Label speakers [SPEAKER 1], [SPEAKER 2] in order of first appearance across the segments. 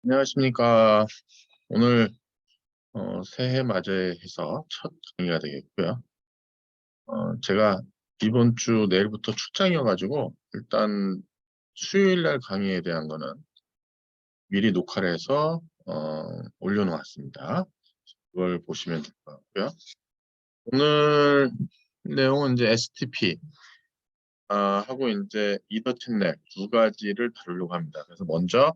[SPEAKER 1] 안녕하십니까. 오늘 새해 맞이해서 첫 강의가 되겠고요. 제가 이번 주 내일부터 출장이어가지고 일단 수요일 날 강의에 대한 거는 미리 녹화를 해서 올려놓았습니다. 그걸 보시면 될 것 같고요. 오늘 내용은 이제 STP 하고 이제 이더넷 두 가지를 다루려고 합니다. 그래서 먼저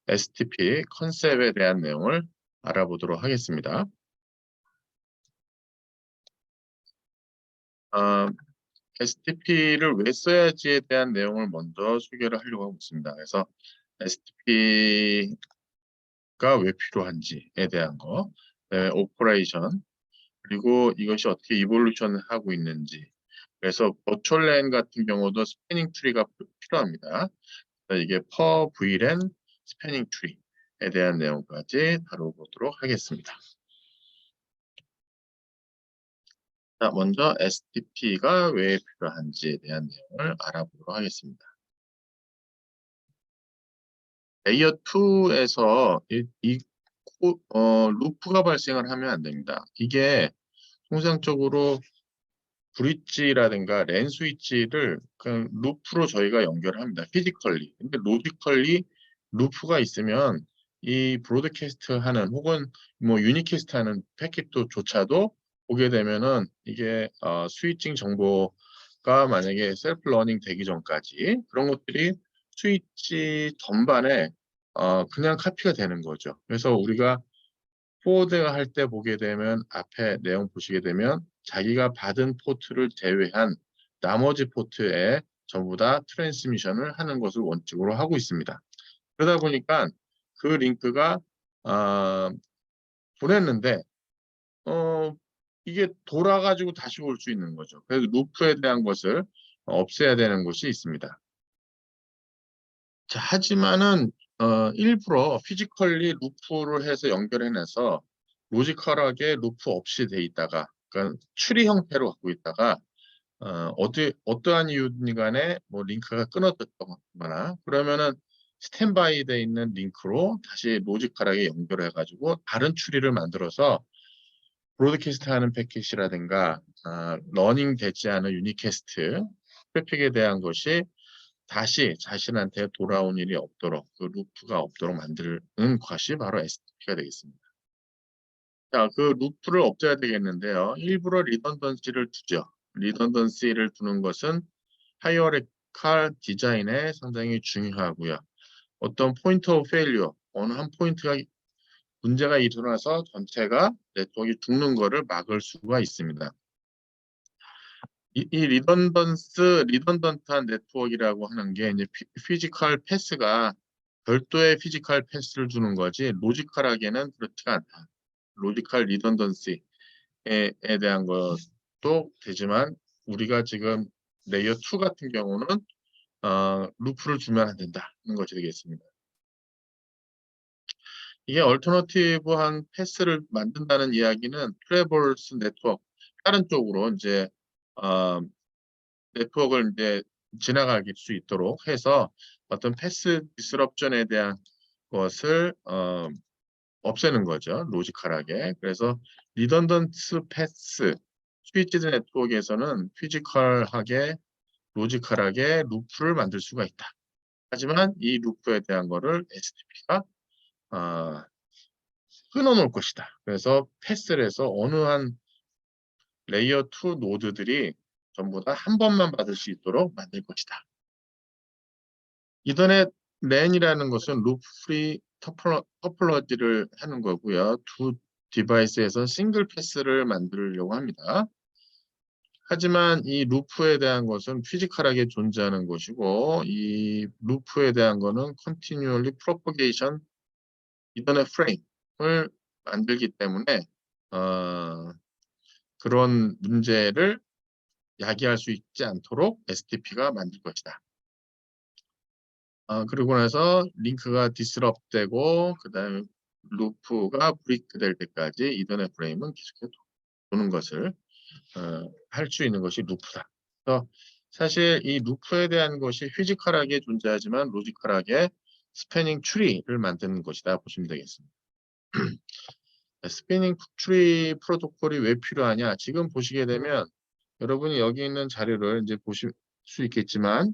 [SPEAKER 1] STP 컨셉에 대한 내용을 알아보도록 하겠습니다. STP를 왜 써야지에 대한 내용을 먼저 소개를 하려고 하고 있습니다. 그래서 STP가 왜 필요한지에 대한 거, 오퍼레이션, 그리고 이것이 어떻게 이볼루션 하고 있는지. 그래서 버추얼 랜 같은 경우도 스패닝 트리가 필요합니다. 이게 per VLAN 스패닝 트리에 대한 내용까지 다뤄보도록 하겠습니다. 자, 먼저 STP가 왜 필요한지에 대한 내용을 알아보도록 하겠습니다. 레이어 2에서 루프가 발생을 하면 안 됩니다. 이게 통상적으로 브릿지라든가 랜 스위치를 그냥 루프로 저희가 연결합니다. 피지컬리. 근데 로지컬리 루프가 있으면 이 브로드캐스트 하는 혹은 뭐 유니캐스트 하는 패킷조차도 보게 되면은 이게 스위칭 정보가 만약에 셀프 러닝 되기 전까지 그런 것들이 스위치 전반에 그냥 카피가 되는 거죠. 그래서 우리가 포워드 할 때 보게 되면 앞에 내용 보시게 되면 자기가 받은 포트를 제외한 나머지 포트에 전부 다 트랜스미션을 하는 것을 원칙으로 하고 있습니다. 그러다 보니까 그 링크가 어, 보냈는데 이게 돌아가지고 다시 올 수 있는 거죠. 그래서 루프에 대한 것을 없애야 되는 것이 있습니다. 자, 하지만은 일부러 피지컬리 루프를 해서 연결해내서 로지컬하게 루프 없이 돼 있다가 그러니까 추리 형태로 갖고 있다가 어떠한 이유든 간에 뭐 링크가 끊어졌거나 그러면은 스탠바이 돼 있는 링크로 다시 로지컬하게 연결해 가지고 다른 추리를 만들어서 브로드캐스트 하는 패킷이라든가 러닝 되지 않은 유니캐스트 트래픽에 대한 것이 다시 자신한테 돌아온 일이 없도록 그 루프가 없도록 만드는 것이 바로 STP가 되겠습니다. 자, 그 루프를 없애야 되겠는데요. 일부러 리던던시를 두죠. 리던던시를 두는 것은 하이어리칼 디자인에 상당히 중요하고요. 어떤 포인트 오브 페일리어, 어느 한 포인트가 문제가 일어나서 전체가 네트워크가 죽는 것을 막을 수가 있습니다. 이 리던던트한 네트워크라고 하는 게 이제 피지컬 패스가 별도의 피지컬 패스를 주는 거지 로지컬하게는 그렇지가 않다. 로지컬 리던던시에 대한 것도 되지만 우리가 지금 레이어 2 같은 경우는 루프를 주면 안 된다는 것이 되겠습니다. 이게 얼터너티브한 패스를 만든다는 이야기는 트래버스 네트워크 다른 쪽으로 이제 어, 네트워크를 이제 지나갈 수 있도록 해서 어떤 패스 디스럽션에 대한 것을 없애는 거죠. 로지컬하게. 그래서 리던던트 패스 스위치드 네트워크에서는 피지컬하게 로지컬하게 루프를 만들 수가 있다. 하지만 이 루프에 대한 거를 STP가 끊어놓을 것이다. 그래서 패스를 해서 어느 한 레이어 2 노드들이 전부 다 한 번만 받을 수 있도록 만들 것이다. 이더넷 랜이라는 것은 루프 프리 터폴러지를 하는 거고요. 두 디바이스에서 싱글 패스를 만들려고 합니다. 하지만 이 루프에 대한 것은 피지컬하게 존재하는 것이고 이 루프에 대한 것은 continually propagation 이더넷 프레임을 만들기 때문에 어, 그런 문제를 야기할 수 있지 않도록 STP가 만들 것이다. 그리고 나서 링크가 디스럽되고 그다음에 루프가 브레이크 될 때까지 이더넷 프레임은 계속해서 도는 것을 할 수 있는 것이 루프다. 그래서 사실 이 루프에 대한 것이 피지컬하게 존재하지만 로지컬하게 스패닝 트리를 만드는 것이다 보시면 되겠습니다. 스패닝 트리 프로토콜이 왜 필요하냐? 지금 보시게 되면 여러분이 여기 있는 자료를 이제 보실 수 있겠지만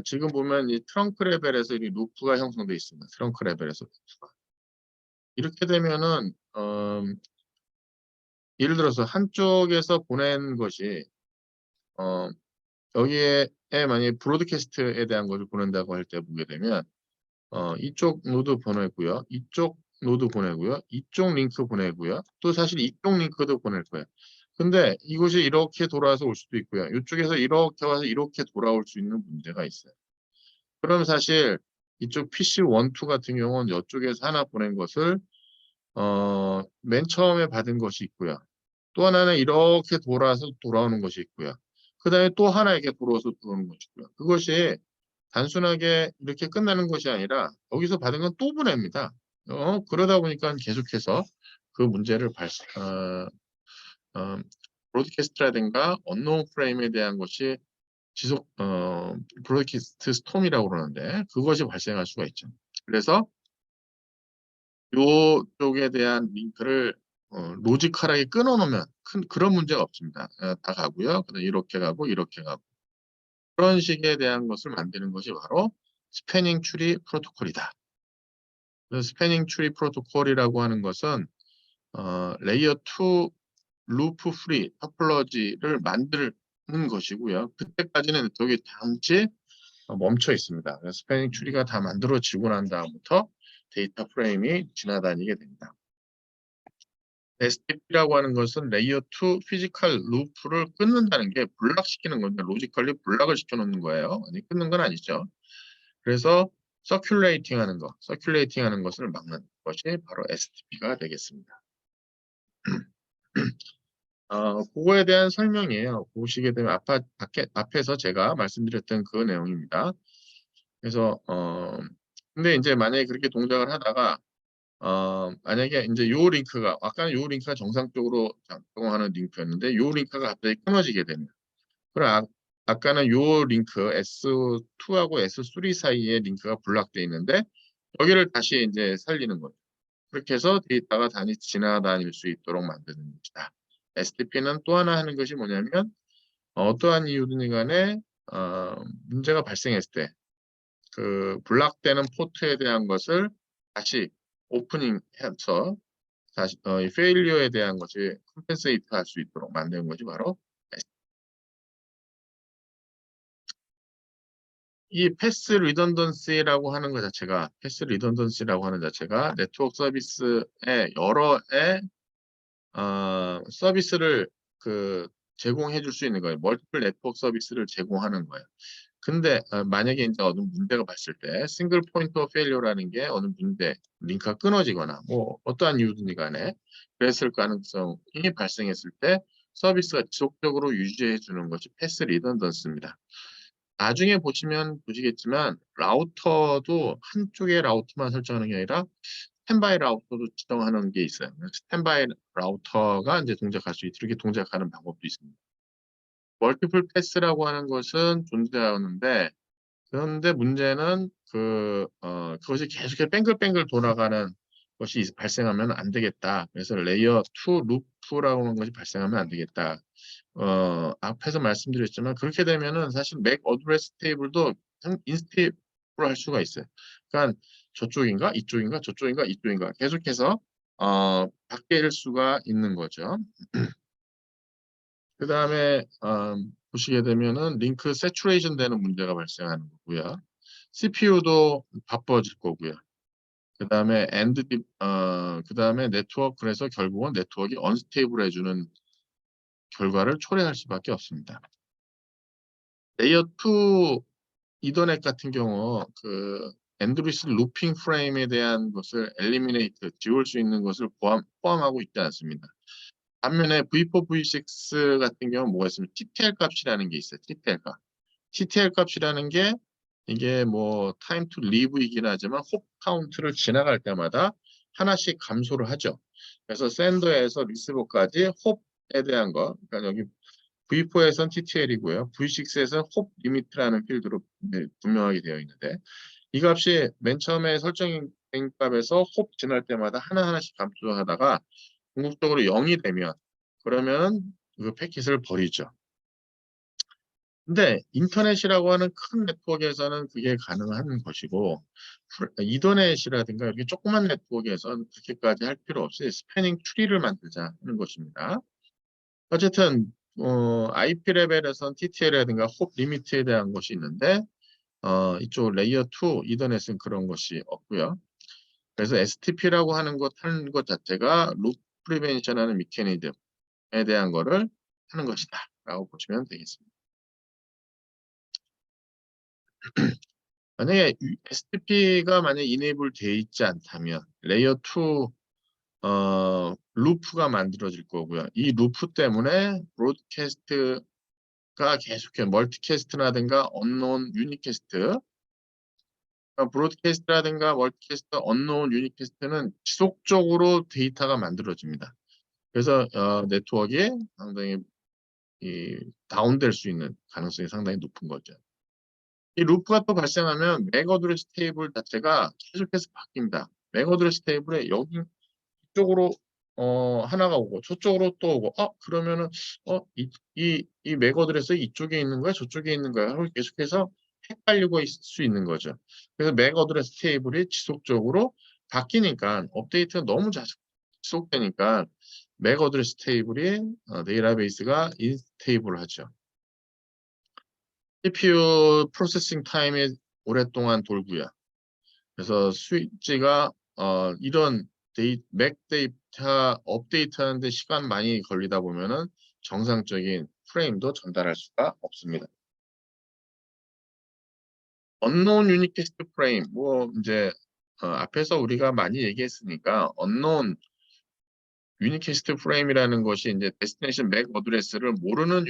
[SPEAKER 1] 지금 보면 이 트렁크 레벨에서 이 루프가 형성되어 있습니다. 트렁크 레벨에서 루프가. 이렇게 되면은 예를 들어서 한쪽에서 보낸 것이 여기에 만약에 브로드캐스트에 대한 것을 보낸다고 할 때 보게 되면 이쪽 노드 보내고요. 이쪽 노드 보내고요. 이쪽 링크 보내고요. 또 사실 이쪽 링크도 보낼 거예요. 근데 이것이 이렇게 돌아와서 올 수도 있고요. 이쪽에서 이렇게 와서 이렇게 돌아올 수 있는 문제가 있어요. 그럼 사실 이쪽 PC1, 2 같은 경우는 이쪽에서 하나 보낸 것을 맨 처음에 받은 것이 있고요. 또 하나는 이렇게 돌아서 돌아오는 것이 있고요. 그 다음에 또 하나 이렇게 돌아서 들어오는 것이 있고요. 그것이 단순하게 이렇게 끝나는 것이 아니라 여기서 받은 건 또 보냅니다. 그러다 보니까 계속해서 그 문제를 브로드캐스트라든가 언노운 프레임에 대한 것이 브로드캐스트 스톰이라고 그러는데 그것이 발생할 수가 있죠. 그래서 이쪽에 대한 링크를 로지컬하게 끊어놓으면 그런 문제가 없습니다. 다 가고요. 그다음 이렇게 가고 이렇게 가고 그런 식에 대한 것을 만드는 것이 바로 스패닝 트리 프로토콜이다. 스패닝 트리 프로토콜이라고 하는 것은 레이어 2 루프 프리 토폴로지를 만드는 것이고요. 그때까지는 여기 잠시 멈춰 있습니다. 스패닝 트리가 다 만들어지고 난 다음부터 데이터 프레임이 지나다니게 됩니다. STP라고 하는 것은 레이어 2 피지컬 루프를 끊는다는 게 블락시키는 건데 로지컬리 블락을 시켜놓는 거예요. 아니, 끊는 건 아니죠. 그래서 서큘레이팅 하는 것을 막는 것이 바로 STP가 되겠습니다. 그거에 대한 설명이에요. 보시게 되면 앞에서 제가 말씀드렸던 그 내용입니다. 그래서 근데 이제 만약에 그렇게 동작을 하다가 만약에 이제 요 링크가 아까는 요 링크가 정상적으로 작동하는 링크였는데 요 링크가 갑자기 끊어지게 됩니다. 그럼 아까는 요 링크 S2하고 S3 사이에 링크가 블락되어 있는데 여기를 다시 이제 살리는 거죠. 그렇게 해서 데이터가 지나다닐 수 있도록 만드는 것이다. STP는 또 하나 하는 것이 뭐냐면 어떠한 이유든 간에 문제가 발생했을 때 그 블락되는 포트에 대한 것을 다시 오프닝해서 다시 이 페일리어에 대한 것이 컴펜세이트 할 수 있도록 만드는 것이 바로 이 패스 리던던시라고 하는 것 자체가 네트워크 서비스의 여러의 서비스를 제공해 줄 수 있는 거예요. 멀티플 네트워크 서비스를 제공하는 거예요. 근데 만약에 이제 어느 문제가 봤을 때 싱글 포인트 오브 페일리어라는 게 어느 문제 링크가 끊어지거나 뭐 어떠한 이유든 간에 그랬을 가능성이 발생했을 때 서비스가 지속적으로 유지해 주는 것이 패스 리던던스입니다. 나중에 보시겠지만 라우터도 한쪽의 라우터만 설정하는 게 아니라 스탠바이 라우터도 지정하는 게 있어요. 스탠바이 라우터가 이제 이렇게 동작하는 방법도 있습니다. 멀티플 패스라고 하는 것은 존재하는데 그런데 문제는 그것이 계속 뺑글뺑글 돌아가는 것이 발생하면 안 되겠다. 그래서 레이어 2 루프라고 하는 것이 발생하면 안 되겠다. 앞에서 말씀드렸지만 그렇게 되면은 사실 맥 어드레스 테이블도 인스테이블 할 수가 있어요. 그러니까 저쪽인가 이쪽인가 저쪽인가 이쪽인가 계속해서 바뀔 수가 있는 거죠. 그 다음에 보시게 되면은 링크 세츄레이션 되는 문제가 발생하는 거고요. CPU도 바빠질 거고요. 그 다음에 그 다음에 네트워크 그래서 결국은 네트워크가 언스테이블 해주는 결과를 초래할 수밖에 없습니다. 레이어 2 이더넷 같은 경우 앤드루스 루핑 프레임에 대한 것을 엘리미네이트 지울 수 있는 것을 포함하고 있지 않습니다. 반면에 V4, V6 같은 경우는 뭐가 있으면 TTL 값이라는 게 있어요. TTL 값이라는 게 이게 뭐 타임 투 리브이긴 하지만 홉 카운트를 지나갈 때마다 하나씩 감소를 하죠. 그래서 샌더에서 리시버까지 홉에 대한 거, 그러니까 여기 V4에서는 TTL이고요. V6에서는 홉 리미트라는 필드로 분명하게 되어 있는데 이 값이 맨 처음에 설정된 값에서 홉 지날 때마다 하나하나씩 감소하다가 궁극적으로 0이 되면 그러면 그 패킷을 버리죠. 근데 인터넷이라고 하는 큰 네트워크에서는 그게 가능한 것이고 이더넷이라든가 이렇게 조그만 네트워크에서는 그렇게까지 할 필요 없이 스패닝 트리를 만들자 하는 것입니다. 어쨌든 IP 레벨에선 TTL이라든가 홉 리미트에 대한 것이 있는데 이쪽 레이어 2 이더넷은 그런 것이 없고요. 그래서 STP라고 하는 것 자체가 루프 프리벤션하는 미케니즘에 대한 거를 하는 것이다 라고 보시면 되겠습니다. 만약에 STP가 만약에 이네이블 되어 있지 않다면 레이어 2 루프가 만들어질 거고요. 이 루프 때문에 브로드캐스트가 계속해 멀티캐스트라든가 언노운 유니캐스트 브로드캐스트라든가 멀티캐스트 언노운 유니캐스트는 지속적으로 데이터가 만들어집니다. 그래서 네트워크에 상당히 다운될 수 있는 가능성이 상당히 높은 거죠. 이 루프가 또 발생하면 맥 어드레스 테이블 자체가 계속해서 바뀝니다. 맥 어드레스 테이블에 여기 이쪽으로 하나가 오고 저쪽으로 또 오고 그러면은 이 맥 어드레스 이쪽에 있는 거야 저쪽에 있는 거야 하고 계속해서 헷갈리고 있을 수 있는 거죠. 그래서 맥 어드레스 테이블이 지속적으로 바뀌니까 업데이트가 너무 지속되니까 맥 어드레스 테이블이 데이터베이스가 인스테이블 하죠. CPU 프로세싱 타임이 오랫동안 돌고요. 그래서 스위치가 이런 맥 데이터 업데이트 하는데 시간 많이 걸리다 보면은 정상적인 프레임도 전달할 수가 없습니다. 언노운 유니캐스트 프레임 뭐 이제 앞에서 우리가 많이 얘기했으니까 언노운 유니캐스트 프레임이라는 것이 이제 데스티네이션 맥 어드레스를 모르는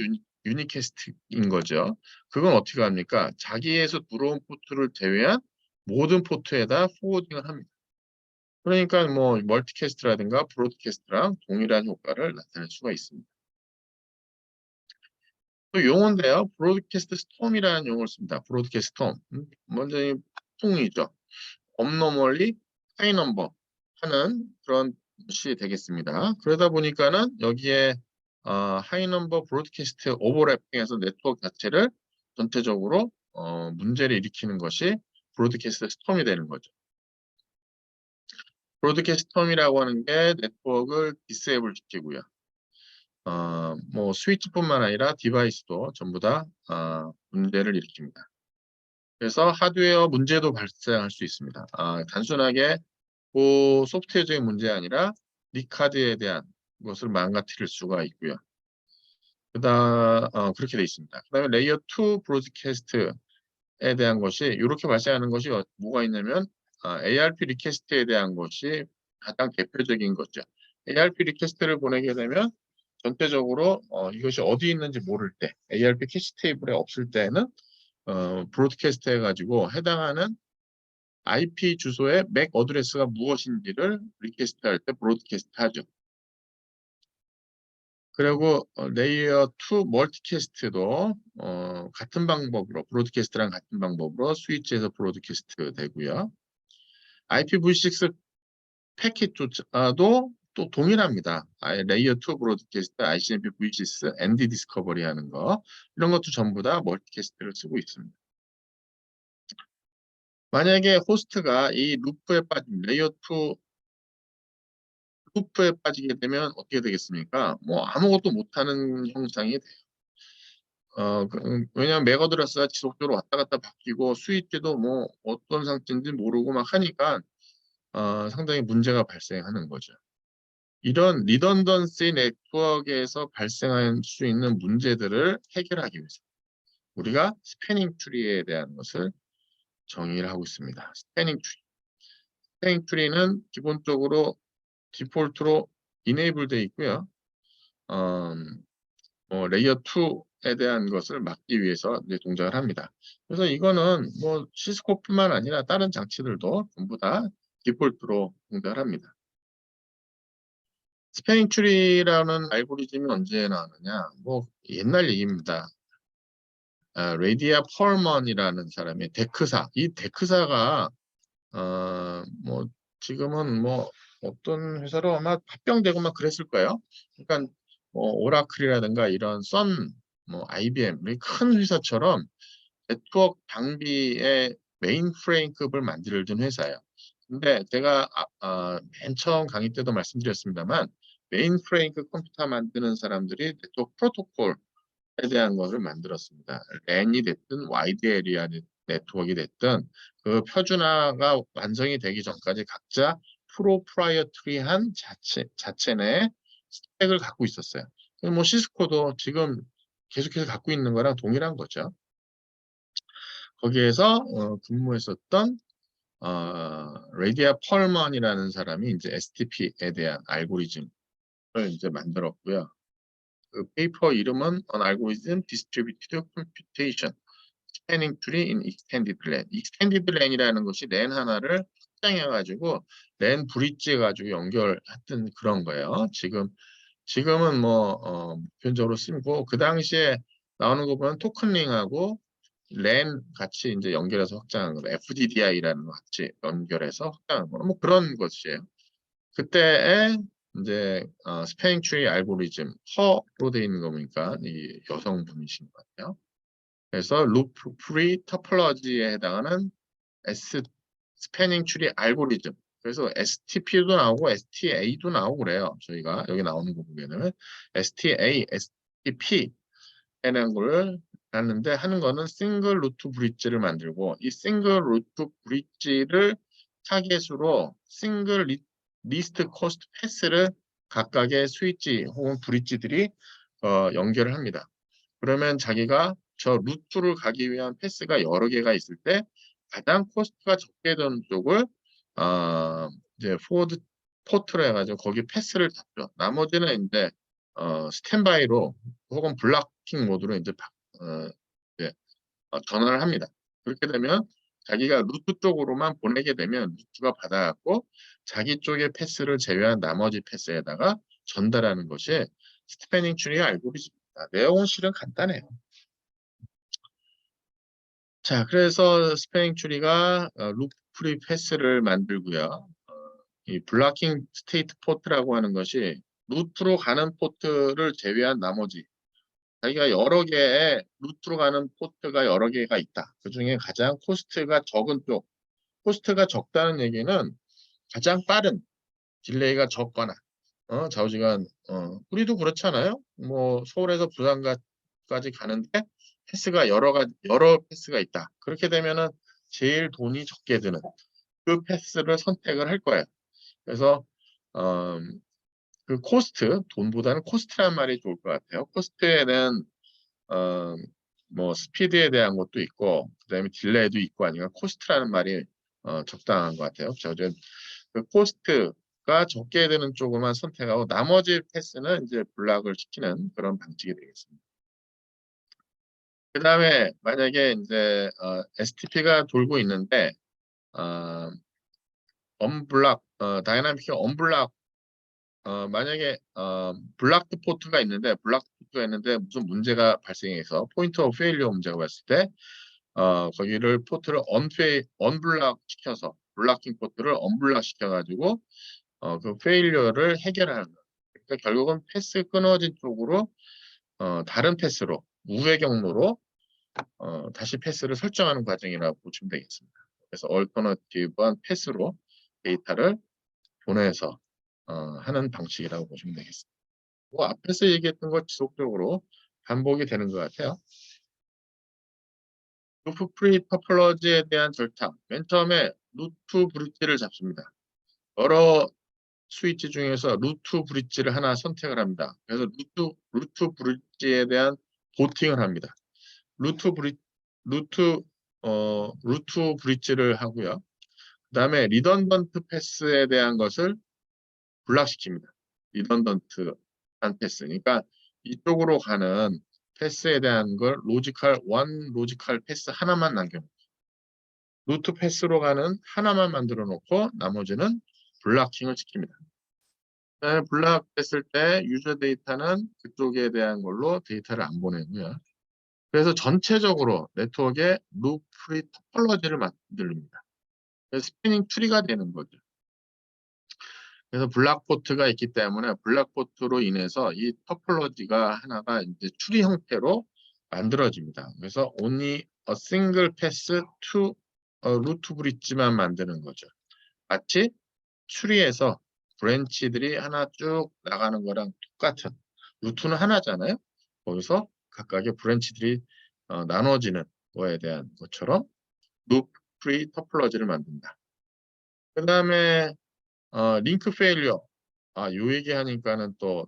[SPEAKER 1] 유니캐스트인 거죠. 그건 어떻게 합니까? 자기에서 들어온 포트를 제외한 모든 포트에다 포워딩을 합니다. 그러니까 뭐 멀티캐스트라든가 브로드캐스트랑 동일한 효과를 나타낼 수가 있습니다. 또 용어인데요. 브로드캐스트 스톰이라는 용어를 씁니다. 브로드캐스트 스톰. 먼저 이 폭풍이죠. 업노멀리 하이 넘버 하는 그런 것이 되겠습니다. 그러다 보니까는 여기에 하이 넘버 브로드캐스트 오버래핑해서 네트워크 자체를 전체적으로 문제를 일으키는 것이 브로드캐스트 스톰이 되는 거죠. 브로드캐스트 스톰이라고 하는 게 네트워크를 디세이블 시키고요. 뭐 스위치뿐만 아니라 디바이스도 전부 다 문제를 일으킵니다. 그래서 하드웨어 문제도 발생할 수 있습니다. 단순하게 그 소프트웨어적인 문제 아니라 니카드에 대한 것을 망가뜨릴 수가 있고요. 그렇게 돼 있습니다. 그다음에 레이어 2 브로드캐스트에 대한 것이 이렇게 발생하는 것이 뭐가 있냐면 ARP 리퀘스트에 대한 것이 가장 대표적인 거죠. ARP 리퀘스트를 보내게 되면 전체적으로 이것이 어디 있는지 모를 때 ARP 캐시 테이블에 없을 때는 브로드캐스트 해가지고 해당하는 IP 주소의 맥 어드레스가 무엇인지를 리퀘스트 할 때 브로드캐스트 하죠. 그리고 레이어 2 멀티캐스트도 같은 방법으로 브로드캐스트랑 같은 방법으로 스위치에서 브로드캐스트 되고요. IPv6 패킷조차도 또 동일합니다. 레이어 2 브로드캐스트, ICMP v6, ND 디스커버리 하는 거 이런 것도 전부 다 멀티캐스트를 쓰고 있습니다. 만약에 호스트가 이 루프에 빠진 레이어 2 루프에 빠지게 되면 어떻게 되겠습니까? 뭐 아무것도 못하는 형상이 돼요. 왜냐하면 맥 어드레스가 지속적으로 왔다 갔다 바뀌고 스위치도 뭐 어떤 상태인지 모르고 막 하니까 상당히 문제가 발생하는 거죠. 이런 리던던시 네트워크에서 발생할 수 있는 문제들을 해결하기 위해서 우리가 스패닝 트리에 대한 것을 정의를 하고 있습니다. 스패닝 트리. 스패닝 트리는 기본적으로 디폴트로 이네이블 되어 있고요. 레이어 2에 대한 것을 막기 위해서 이제 동작을 합니다. 그래서 이거는 뭐 시스코뿐만 아니라 다른 장치들도 전부 다 디폴트로 동작을 합니다. 스패닝 트리라는 알고리즘이 언제 나왔느냐? 뭐 옛날 얘기입니다. 레디아 펄먼이라는 사람의 데크사. 이 데크사가 뭐 지금은 뭐 어떤 회사로 아마 합병되고 막 그랬을 거예요. 그러니까 뭐 오라클이라든가 이런 뭐 IBM 이 큰 회사처럼 네트워크 장비의 메인프레임급을 만들던 회사예요. 근데 제가 맨 처음 강의 때도 말씀드렸습니다만 메인프레임급 컴퓨터 만드는 사람들이 네트워크 프로토콜 대한 것을 만들었습니다. 랜이 됐든 와이드 에리아 네트워크가 됐든 그 표준화가 완성이 되기 전까지 각자 프로프라이어트리한 자체 내 스펙을 갖고 있었어요. 뭐 시스코도 지금 계속해서 갖고 있는 거랑 동일한 거죠. 거기에서 근무했었던 레디아 펄먼이라는 사람이 이제 STP에 대한 알고리즘을 이제 만들었고요. 그 페이퍼 이름은 On Algorithm Distributed Computation Spanning Tree in Extended LAN. Extended LAN이라는 것이 랜 하나를 확장해가지고 랜 브릿지 해가지고 연결했던 그런 거예요. 지금은 뭐 보편적으로 쓰고 그 당시에 나오는 거 보면 토큰링하고 랜 같이 이제 연결해서 확장한 거, FDDI라는 거 같이 연결해서 확장한 거, 뭐 그런 것이에요. 그때에 이제 스패닝 트리 알고리즘 허로 되어 있는 거 보니까 이 여성분이신 것 같아요. 그래서 루프 프리 토폴로지에 해당하는 스패닝 트리 알고리즘. 그래서 STP도 나오고 STA도 나오고 그래요. 저희가 여기 나오는 거 보면은 STA, STP 해는 걸 하는 거는 싱글 루트 브릿지를 만들고 이 싱글 루트 브릿지를 타겟으로 싱글 리스트 코스트 패스를 각각의 스위치 혹은 브릿지들이 연결을 합니다. 그러면 자기가 저 루트를 가기 위한 패스가 여러 개가 있을 때 가장 코스트가 적게 되는 쪽을 이제 포워드 포트로 해가지고 거기 패스를 잡죠. 나머지는 이제 스탠바이로 혹은 블락킹 모드로 이제 이제 전환을 합니다. 그렇게 되면 자기가 루트 쪽으로만 보내게 되면 루트가 받아갖고 자기 쪽의 패스를 제외한 나머지 패스에다가 전달하는 것이 스패닝 트리의 알고리즘입니다. 내용은 실은 간단해요. 자, 그래서 스패닝 트리가 루프 프리 패스를 만들고요. 이 블락킹 스테이트 포트라고 하는 것이 루트로 가는 포트를 제외한 나머지 자기가 여러 개의 루트로 가는 포트가 여러 개가 있다. 그 중에 가장 코스트가 적은 쪽, 코스트가 적다는 얘기는 가장 빠른 딜레이가 적거나 좌우지간 우리도 그렇잖아요. 뭐 서울에서 부산까지 가는데 패스가 여러 패스가 있다. 그렇게 되면은 제일 돈이 적게 드는 그 패스를 선택을 할 거예요. 그래서 어, 그 코스트 돈보다는 코스트란 말이 좋을 것 같아요. 코스트에는 어, 뭐 스피드에 대한 것도 있고 그다음에 딜레이도 있고 아니면 코스트라는 말이 적당한 것 같아요. 저는 그 코스트가 적게 되는 쪽을만 선택하고 나머지 패스는 이제 블락을 시키는 그런 방식이 되겠습니다. 그다음에 만약에 이제 STP가 돌고 있는데 언블락 다이나믹 언블락 만약에 블락드 포트가 있는데 무슨 문제가 발생해서 포인트 오브 페일리어 문제가 발생했을 때 거기를 포트를 언블락 시켜서 블락킹 포트를 언블락 시켜가지고 그 페일리어를 해결하는 거예요. 그러니까 결국은 패스 끊어진 쪽으로 다른 패스로 우회 경로로 다시 패스를 설정하는 과정이라고 보시면 되겠습니다. 그래서 얼터너티브한 패스로 데이터를 보내서 하는 방식이라고 보시면 되겠습니다. 뭐 앞에서 얘기했던 것 지속적으로 반복이 되는 것 같아요. 루프 프리 토폴로지에 대한 절차. 맨 처음에 루트 브릿지를 잡습니다. 여러 스위치 중에서 루트 브릿지를 하나 선택을 합니다. 그래서 루트 브릿지에 대한 보팅을 합니다. 루트 루트 브릿지를 하고요. 그다음에 리던던트 패스에 대한 것을 블락시킵니다. 리던던트한 패스. 그러니까 이쪽으로 가는 패스에 대한 걸 로지컬 패스 하나만 남겨놓고 루트 패스로 가는 하나만 만들어 놓고 나머지는 블락킹을 시킵니다. 그다음에 블락했을 때 유저 데이터는 그쪽에 대한 걸로 데이터를 안 보내고요. 그래서 전체적으로 네트워크에 루프 프리 토폴로지를 만듭니다. 그래서 스패닝 트리가 되는 거죠. 그래서 블락포트가 있기 때문에 블락포트로 인해서 이 토폴로지가 하나가 이제 추리 형태로 만들어집니다. 그래서 only a single pass to 루트 브릿지만 만드는 거죠. 마치 추리에서 브랜치들이 하나 쭉 나가는 거랑 똑같은, 루트는 하나잖아요. 거기서 각각의 브랜치들이 나눠지는 거에 대한 것처럼 루프 프리 토폴로지를 만든다. 그 다음에 링크 페일리어. 요 얘기하니까는 또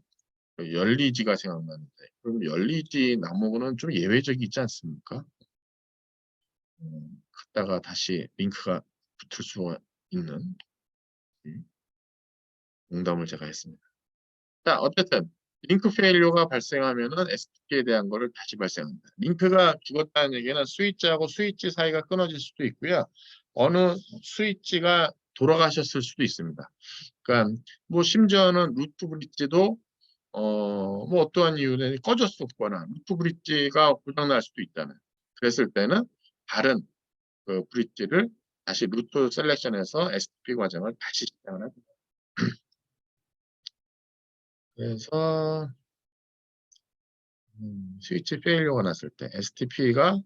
[SPEAKER 1] 열리지가 생각나는데, 그럼 열리지 나무는 좀 예외적이지 않습니까? 갔다가 다시 링크가 붙을 수 있는 농담을 제가 했습니다. 자, 어쨌든 링크 페일리어가 발생하면은 STP에 대한 거를 다시 발생합니다. 링크가 죽었다는 얘기는 스위치하고 스위치 사이가 끊어질 수도 있고요. 어느 스위치가 돌아가셨을 수도 있습니다. 그러니까 뭐 심지어는 루트 브릿지도 뭐 어떠한 이유는 꺼졌었거나 루트 브릿지가 고장날 수도 있다는. 그랬을 때는 다른 그 브릿지를 다시 루트 셀렉션해서 STP 과정을 다시 시작을 합니다. 그래서 스위치 페일리어가 났을 때 STP가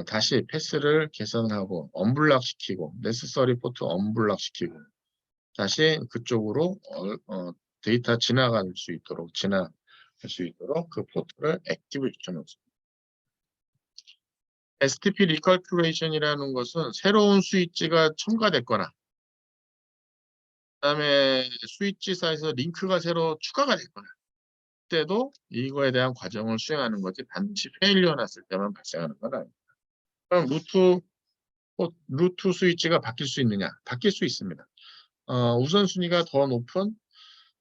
[SPEAKER 1] 다시 패스를 개선하고 언블락 시키고 네세서리 포트 언블락 시키고 다시 그쪽으로 데이터 지나갈 수 있도록 그 포트를 액티브 시켜놓습니다. STP 리컬큘레이션이라는 것은 새로운 스위치가 첨가됐거나 그다음에 스위치 사이에서 링크가 새로 추가가 됐거나 그때도 이거에 대한 과정을 수행하는 거지 단지 페일리어 났을 때만 발생하는 건 아닙니다. 그럼 루트 스위치가 바뀔 수 있느냐? 바뀔 수 있습니다. 우선순위가 더 높은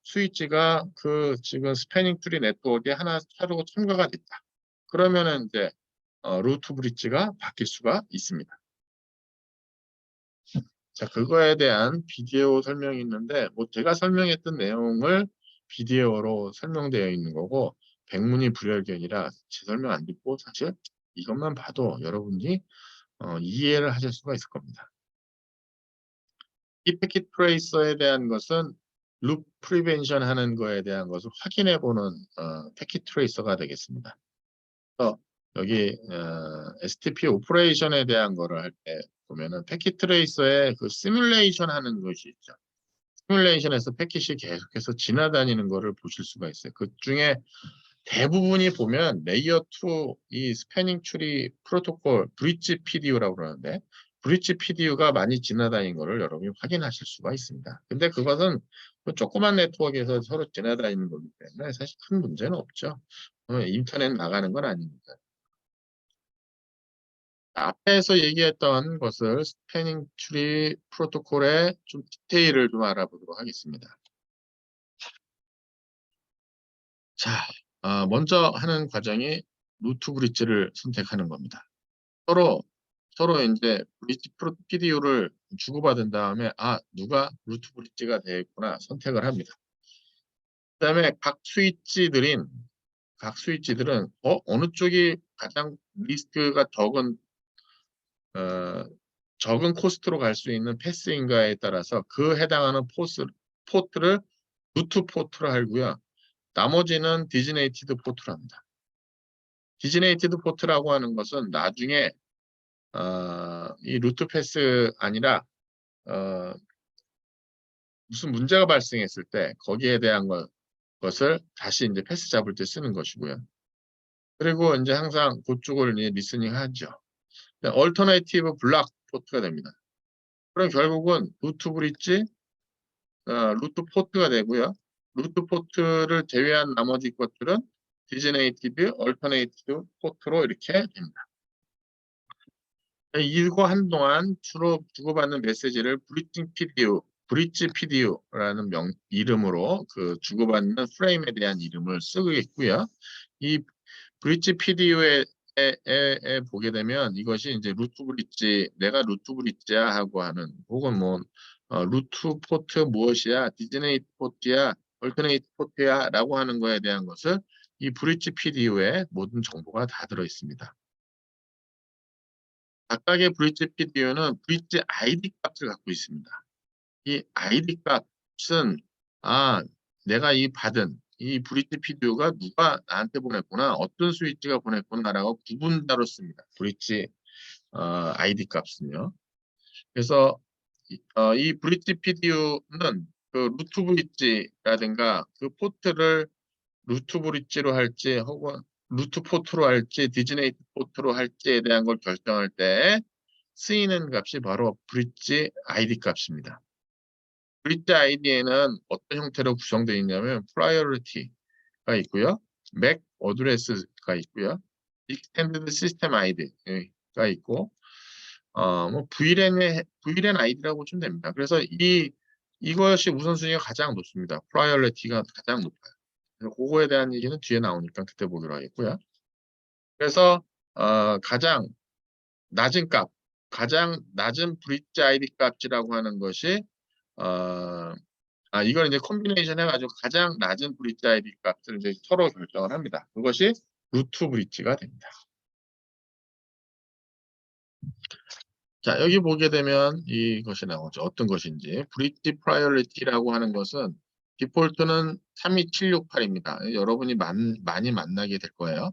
[SPEAKER 1] 스위치가 그 지금 스패닝 트리 네트워크에 하나 새로 첨가가 됐다. 그러면은 이제 루트 브릿지가 바뀔 수가 있습니다. 자, 그거에 대한 비디오 설명이 있는데 뭐 제가 설명했던 내용을 비디오로 설명되어 있는 거고 백문이 불여일견이라 제 설명 안 듣고 사실 이것만 봐도 여러분이 이해를 하실 수가 있을 겁니다. 이 패킷 트레이서에 대한 것은 룹 프리벤션 하는 거에 대한 것을 확인해 보는 패킷 트레이서가 되겠습니다. 여기 STP 오퍼레이션에 대한 거를 할 때 보면은 패킷 트레이서에 그 시뮬레이션 하는 것이 있죠. 시뮬레이션에서 패킷이 계속해서 지나다니는 거를 보실 수가 있어요. 그 중에 대부분이 보면 레이어 2 이 스패닝 트리 프로토콜 브릿지 PDU라고 그러는데 브릿지 PDU가 많이 지나다니는 거를 여러분이 확인하실 수가 있습니다. 근데 그것은 그 조그만 네트워크에서 서로 지나다니는 거기 때문에 사실 큰 문제는 없죠. 인터넷 나가는 건 아닙니다. 앞에서 얘기했던 것을 스패닝 트리 프로토콜의 좀 디테일을 좀 알아보도록 하겠습니다. 자, 먼저 하는 과정이 루트 브릿지를 선택하는 겁니다. 서로 이제 브릿지 PDU를 주고받은 다음에 누가 루트 브릿지가 되겠구나 선택을 합니다. 그다음에 각 스위치들은 어느 쪽이 가장 리스크가 적은 코스트로 갈 수 있는 패스인가에 따라서 그 해당하는 포트를 루트 포트로 알고요. 나머지는 디지네이티드 포트로 합니다. 디지네이티드 포트라고 하는 것은 나중에 이 루트 패스 아니라 무슨 문제가 발생했을 때 거기에 대한 것을 다시 이제 패스 잡을 때 쓰는 것이고요. 그리고 이제 항상 그쪽을 이제 리스닝 하죠. 얼터네이티브 블락 포트가 됩니다. 그럼 결국은 루트 브릿지, 루트 포트가 되고요. 루트 포트를 제외한 나머지 것들은 디지네이티드, 얼터네이티브 포트로 이렇게 됩니다. 이거 한동안 주로 주고받는 메시지를 브릿지 PDU라는 이름으로 그 주고받는 프레임에 대한 이름을 쓰고 있고요. 이 브릿지 PDU에 보게 되면 이것이 이제 루트 브릿지, 내가 루트 브릿지야 하고 하는 혹은 뭐 루트 포트 무엇이야, 디지네이트 포트야, 얼터네이트 포트야 라고 하는 거에 대한 것을 이 브릿지 PDU에 모든 정보가 다 들어 있습니다. 각각의 브릿지 PDU는 브릿지 ID 값을 갖고 있습니다. 이 ID 값은 내가 받은 이 브릿지 PDU가 누가 나한테 보냈구나, 어떤 스위치가 보냈구나라고 구분자로 씁니다. 브릿지 ID 값은요. 그래서 이 브릿지 PDU는 그 루트 브릿지라든가 그 포트를 루트 브릿지로 할지 혹은 루트 포트로 할지 디즈네이트 포트로 할지에 대한 걸 결정할 때 쓰이는 값이 바로 브릿지 ID 값입니다. 브릿지 ID에는 어떤 형태로 구성되어 있냐면 priority가 있고요. MAC address가 있고요. extended system ID가 있고 VLAN ID라고 보시면 됩니다. 그래서 이것이 우선순위가 가장 높습니다. priority가 가장 높아요. 그래서 그거에 대한 얘기는 뒤에 나오니까 그때 보기로 하겠고요. 그래서 가장 낮은 값, 가장 낮은 브릿지 ID 값이라고 하는 것이 이걸 이제 콤비네이션 해가지고 가장 낮은 브릿지 ID 값을 이제 서로 결정을 합니다. 그것이 루트 브릿지가 됩니다. 자, 여기 보게 되면 이것이 나오죠. 어떤 것인지. 브릿지 프라이어리티라고 하는 것은 디폴트는 32768입니다. 여러분이 많이 만나게 될 거예요.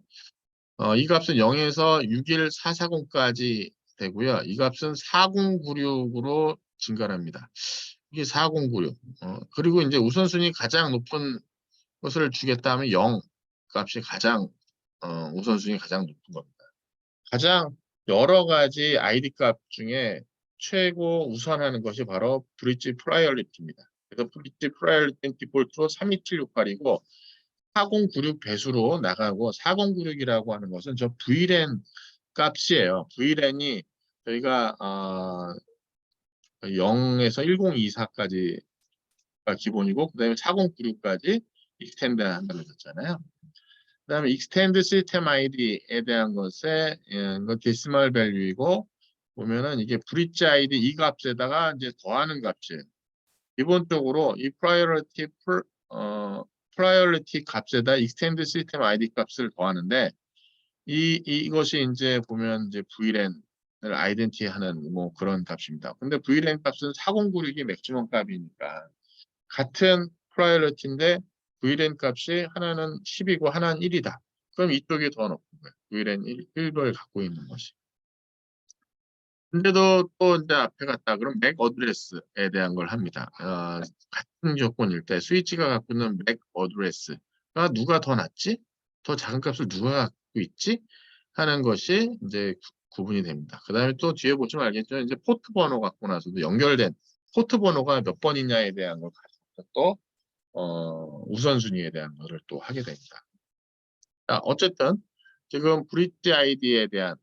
[SPEAKER 1] 이 값은 0에서 61440까지 되고요. 이 값은 4096으로 증가합니다. 이게 4096. 그리고 이제 우선순위 가장 높은 것을 주겠다 하면 0 값이 가장 우선순위 가장 높은 겁니다. 가장 여러 가지 ID 값 중에 최고 우선하는 것이 바로 브릿지 프라이어리티입니다. 그래서 브릿지 프라이어리티는 디폴트로 32768이고 4096 배수로 나가고 4096이라고 하는 것은 저 VLAN 값이에요. VLAN이 저희가 0에서 1024까지가 기본이고 그다음에 4096까지 익스텐드 한다고 했잖아요. 그다음에 익스텐드 시스템 ID에 대한 것에 이거 데시멀 밸류이고 보면은 이게 브릿지 ID 이 값에다가 이제 더하는 값이에요. 기본적으로 이 프라이어리티 값에다 익스텐드 시스템 ID 값을 더하는데 이것이 이제 보면 이제 VLAN을 아이덴티하는 뭐 그런 값입니다. 근데 VLAN 값은 4096이 맥시멈 값이니까 같은 프라이어리티인데 VLAN 값이 하나는 10이고 하나는 1이다. 그럼 이쪽이 더 높은 거예요. VLAN 1을 갖고 있는 것이. 근데도 또 이제 앞에 갔다 그럼 맥 어드레스에 대한 걸 합니다. 같은 조건일 때 스위치가 갖고 있는 맥 어드레스가 누가 더 낫지? 더 작은 값을 누가 갖고 있지? 하는 것이 이제 구분이 됩니다. 그 다음에 또 뒤에 보시면 알겠죠? 이제 포트 번호 갖고 나서도 연결된 포트 번호가 몇 번이냐에 대한 걸 가지고 또 우선순위에 대한 것을 또 하게 됩니다. 자, 어쨌든 지금 브릿지 아이디에 대한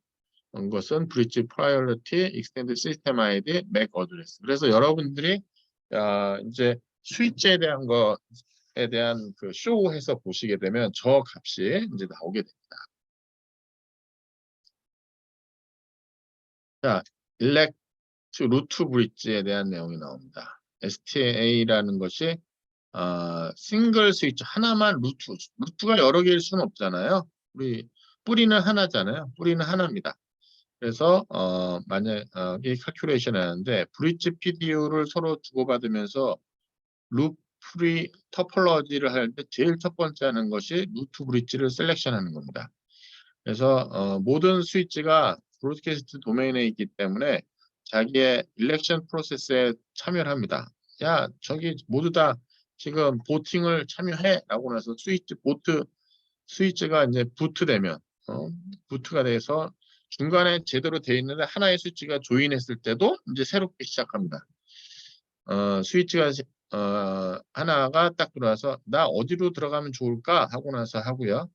[SPEAKER 1] 것은 브릿지 프라이어리티, 익스텐드 시스템 아이디, 맥 어드레스. 그래서 여러분들이 이제 스위치에 대한 것에 대한 그 쇼해서 보시게 되면 저 값이 이제 나오게 됩니다. 자, 일렉트 루트 브릿지에 대한 내용이 나옵니다. STA라는 것이 싱글 스위치 하나만 루트가 여러 개일 수는 없잖아요. 우리 뿌리는 하나잖아요. 뿌리는 하나입니다. 그래서 만약 이 calculation 하는데 브릿지 PDU를 서로 주고받으면서 루트 프리 토폴로지를 할 때 제일 첫 번째 하는 것이 루트 브릿지를 셀렉션하는 겁니다. 그래서 모든 스위치가 브로드캐스트 도메인에 있기 때문에 자기의 일렉션 프로세스에 참여를 합니다. 야, 저기 모두 다 지금 보팅을 참여해라고 해서 스위치가 이제 부트되면 부트가 돼서 중간에 제대로 돼 있는데 하나의 스위치가 조인했을 때도 이제 새롭게 시작합니다. 스위치가 하나가 딱 들어와서 나 어디로 들어가면 좋을까 하고 나서 하고요.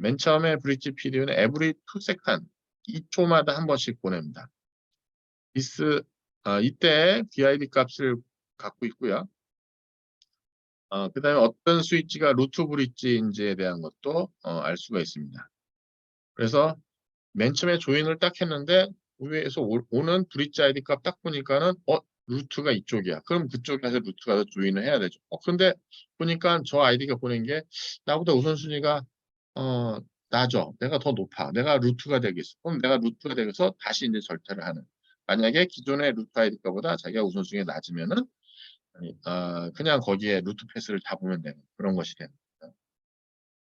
[SPEAKER 1] 맨 처음에 브릿지 PDU는 every 2second 2초마다 한 번씩 보냅니다. 이때 BID 값을 갖고 있고요. 그 다음에 어떤 스위치가 루트 브릿지인지에 대한 것도 알 수가 있습니다. 그래서 맨 처음에 조인을 딱 했는데 위에서 오는 브릿지 아이디 값 딱 보니까는 루트가 이쪽이야. 그럼 그쪽에서 루트가 조인을 해야 되죠. 근데 보니까 저 아이디가 보낸 게 나보다 우선순위가 낮아. 내가 더 높아. 내가 루트가 되겠어. 그럼 내가 루트가 되어서 다시 이제 절타를 하는. 만약에 기존의 루트 아이디가보다 자기가 우선순위가 낮으면은 그냥 거기에 루트 패스를 다 보면 되는 그런 것이 됩니다.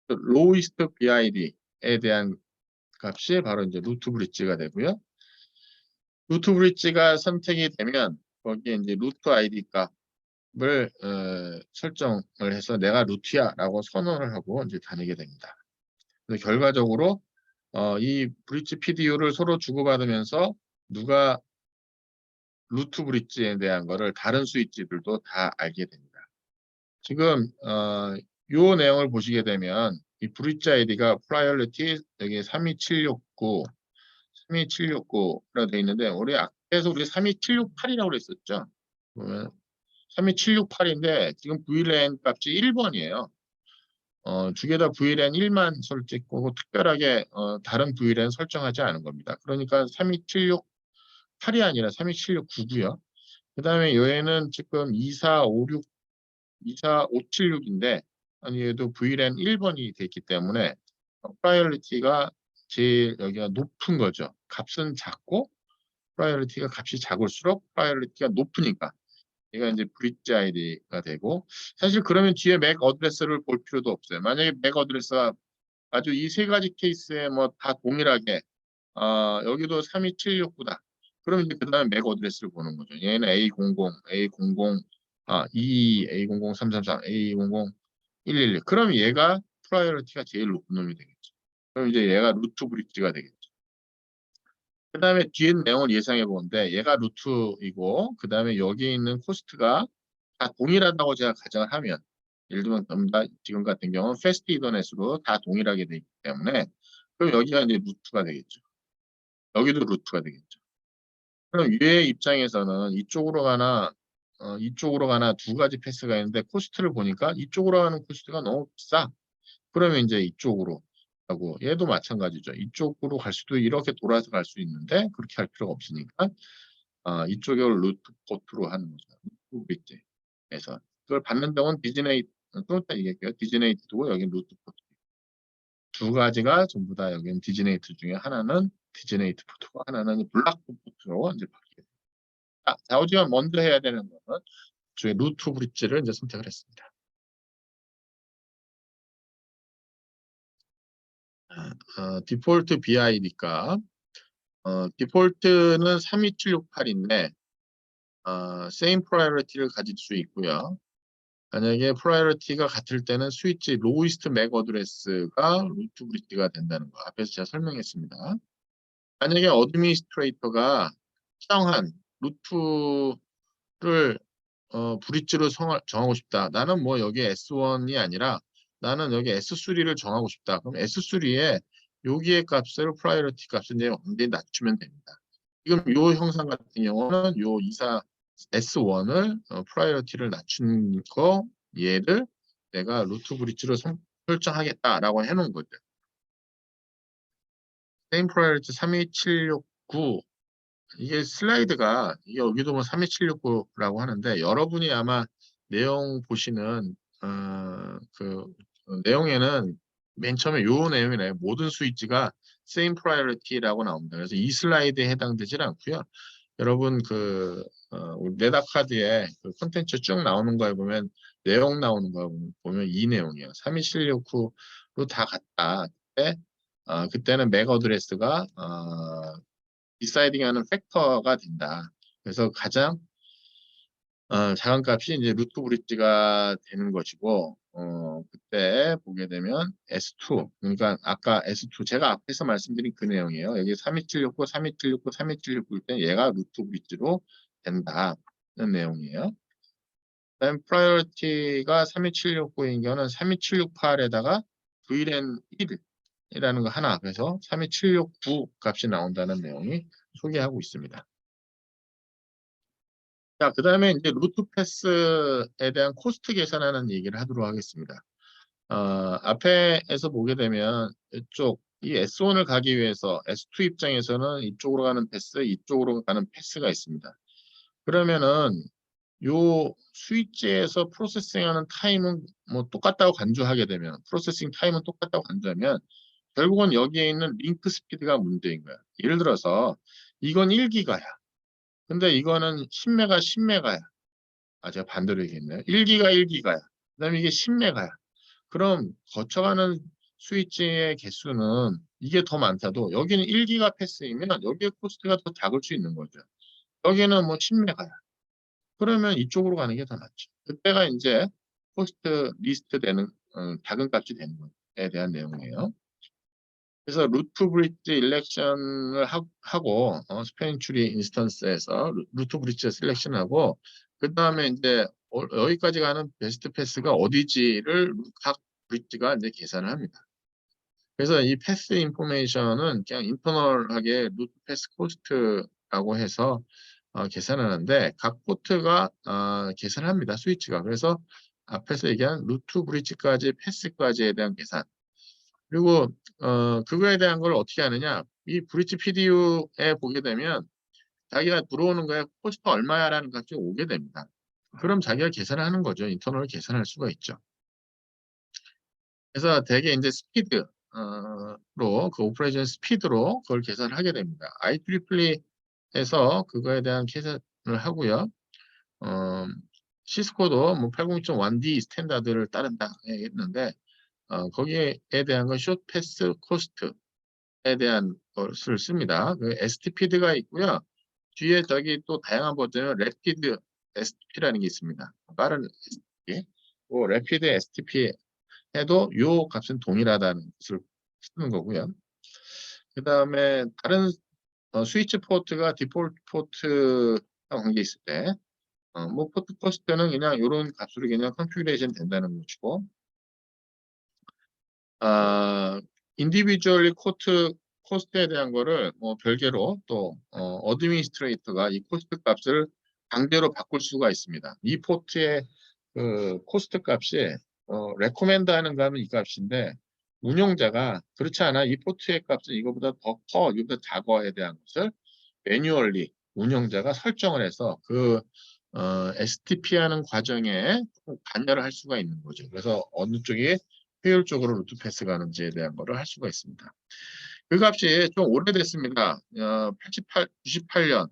[SPEAKER 1] 로이스트 BID에 대한 값이 바로 이제 루트 브릿지가 되고요. 루트 브릿지가 선택이 되면 거기에 이제 루트 아이디 값을 설정을 해서 내가 루트야라고 선언을 하고 이제 다니게 됩니다. 그래서 결과적으로 이 브릿지 PDU를 서로 주고받으면서 누가 루트 브릿지에 대한 거를 다른 스위치들도 다 알게 됩니다. 지금 요 내용을 보시게 되면 이 브릿지 아이디가 프라이어리티 여기 32769 32769로 되어 있는데 우리 앞에서 우리 32768이라고 그랬었죠. 보면 32768인데 지금 VLAN 값이 1번이에요. 두 개 다 VLAN 1만 설정하고 특별하게 다른 VLAN 설정하지 않은 겁니다. 그러니까 32768이 아니라 32769고요. 그 다음에 얘는 지금 2456, 24576인데 아니 얘도 VLAN 1번이 됐기 때문에 프라이어리티가 제일 여기가 높은 거죠. 값은 작고 프라이어리티가 값이 작을수록 프라이어리티가 높으니까 얘가 이제 브릿지 아이디가 되고 사실 그러면 뒤에 맥 어드레스를 볼 필요도 없어요. 만약에 맥 어드레스가 아주 이 세 가지 케이스에 뭐 다 동일하게 여기도 32769다. 그러면 이제 그 다음에 맥 어드레스를 보는 거죠. 얘는 A00, A00, A00, A00333, A00, 111. 그럼 얘가 프라이어리티가 제일 높은 놈이 되겠죠. 그럼 이제 얘가 루트 브릿지가 되겠죠. 그 다음에 뒤에 내용을 예상해 보는데 얘가 루트이고 그 다음에 여기 있는 코스트가 다 동일하다고 제가 가정을 하면 예를 들면 지금 같은 경우는 패스트 이더넷으로 다 동일하게 되기 때문에 그럼 여기가 이제 루트가 되겠죠. 여기도 루트가 되겠죠. 그럼 얘의 입장에서는 이쪽으로 가나 두 가지 패스가 있는데 코스트를 보니까 이쪽으로 가는 코스트가 너무 비싸. 그러면 이제 이쪽으로 하고 얘도 마찬가지죠. 이쪽으로 갈 수도 이렇게 돌아서 갈 수 있는데 그렇게 할 필요가 없으니까 이쪽을 루트 포트로 하는 거죠. 루트 브릿지에서 그걸 받는 동안 디즈네이트 또 이따 얘기할게요. 디즈네이트고 여기 루트 포트 두 가지가 전부 다 여기는 디즈네이트 중에 하나는 디즈네이트 포트고 하나는 블락 포트로 이제 바뀌게 됩니다. 좌우지간 먼저 해야 되는 거는 저의 루트 브릿지를 이제 선택을 했습니다. 디폴트 BID가 디폴트는 32768인데 same priority를 가질 수 있고요. 만약에 priority가 같을 때는 스위치 lowest MAC 어드레스가 루트 브릿지가 된다는 거 앞에서 제가 설명했습니다. 만약에 어드미니스트레이터가 특정한 루트를 브릿지로 정하고 싶다. 나는 뭐 여기 S1이 아니라 나는 여기 S3를 정하고 싶다. 그럼 S3에 여기의 값을 프라이어리티 값을 이제 완전히 낮추면 됩니다. 지금 요 형상 같은 경우는 요 이사 S1을 프라이어리티를 낮춘 거 얘를 내가 루트 브릿지로 설정하겠다라고 해놓은 거죠. same priority 32769 이게 슬라이드가 이게 여기도 뭐 32769라고 하는데 여러분이 아마 내용 보시는 내용에는 맨 처음에 요 내용이네 모든 스위치가 same priority라고 나옵니다. 그래서 이 슬라이드에 해당되질 않고요. 여러분 우리 네다카드에 그 콘텐츠 쭉 나오는 거에 보면 내용 나오는 거 보면 이 내용이에요. 32769로 다 갔다. 그때는 맥 어드레스가 디사이딩하는 팩터가 된다. 그래서 가장 작은 값이 이제 루트 브릿지가 되는 것이고 그때 보게 되면 S2 그러니까 아까 S2 제가 앞에서 말씀드린 그 내용이에요. 여기 32769, 32769, 32769일 때 얘가 루트 브릿지로 된다는 내용이에요. 그다음 프라이어리티가 32769인 경우는 32768에다가 VLAN 1이라는 거 하나 그래서 32769 값이 나온다는 내용이 소개하고 있습니다. 자, 그 다음에 이제 루트 패스에 대한 코스트 계산하는 얘기를 하도록 하겠습니다. 앞에서 보게 되면 이쪽 이 S1을 가기 위해서 S2 입장에서는 이쪽으로 가는 패스, 이쪽으로 가는 패스가 있습니다. 그러면은 요 스위치에서 프로세싱하는 타임은 뭐 똑같다고 간주하게 되면, 프로세싱 타임은 똑같다고 간주하면 결국은 여기에 있는 링크 스피드가 문제인 거야. 예를 들어서 이건 1기가야. 근데 이거는 10메가 10메가야. 아, 제가 반대로 얘기했네요. 1기가 1기가야. 그다음에 이게 10메가야. 그럼 거쳐가는 스위치의 개수는 이게 더 많다도 여기는 1기가 패스이면 여기에 코스트가 더 작을 수 있는 거죠. 여기는 뭐 10메가야. 그러면 이쪽으로 가는 게 더 낫죠. 그때가 이제 코스트 리스트 되는 작은 값이 되는 것에 대한 내용이에요. 그래서 루트 브릿지 일렉션을 하고 스페인 추리 인스턴스에서 루트 브릿지 셀렉션하고 그 다음에 이제 여기까지 가는 베스트 패스가 어디지를 각 브릿지가 이제 계산을 합니다. 그래서 이 패스 인포메이션은 그냥 인터널하게 루트 패스 코스트라고 해서 계산하는데 각 포트가 계산합니다. 스위치가. 그래서 앞에서 얘기한 루트 브릿지까지 패스까지에 대한 계산. 그리고 그거에 대한 걸 어떻게 하느냐. 이 브릿지 PDU에 보게 되면 자기가 들어오는 거에 코스트 얼마야라는 값이 오게 됩니다. 그럼 자기가 계산을 하는 거죠. 인터널을 계산할 수가 있죠. 그래서 대개 이제 스피드 그 오퍼레이션 스피드로 그걸 계산을 하게 됩니다. IEEE에서 그거에 대한 계산을 하고요. 시스코도 뭐 802.1D 스탠다드를 따른다 했는데 거기에 대한 건 숏 패스 코스트에 대한 것을 씁니다. 그 STPD가 있고요. 뒤에 저기 또 다양한 버전은 래피드 STP라는 게 있습니다. 빠른 STP. 그 래피드 STP 해도 요 값은 동일하다는 것을 쓰는 거고요. 그 다음에 다른 스위치 포트가 디폴트 포트와 관계 있을 때, 뭐 포트 코스트는 그냥 이런 값으로 그냥 컨피그레이션 된다는 것이고, 인디비주얼리 코스트에 대한 거를 뭐 별개로 또 어드미니스트레이터가 이 코스트 값을 강제로 바꿀 수가 있습니다. 이 포트의 그 코스트 값이 레코멘드 하는 값은 이 값인데 운영자가 그렇지 않아 이 포트의 값은 이거보다 더 커, 이거보다 작아에 대한 것을 매뉴얼리 운영자가 설정을 해서 그 STP 하는 과정에 관여를 할 수가 있는 거죠. 그래서 어느 쪽이 효율적으로 루트 패스 가는지에 대한 거를 할 수가 있습니다. 그 값이 좀 오래됐습니다. 98년,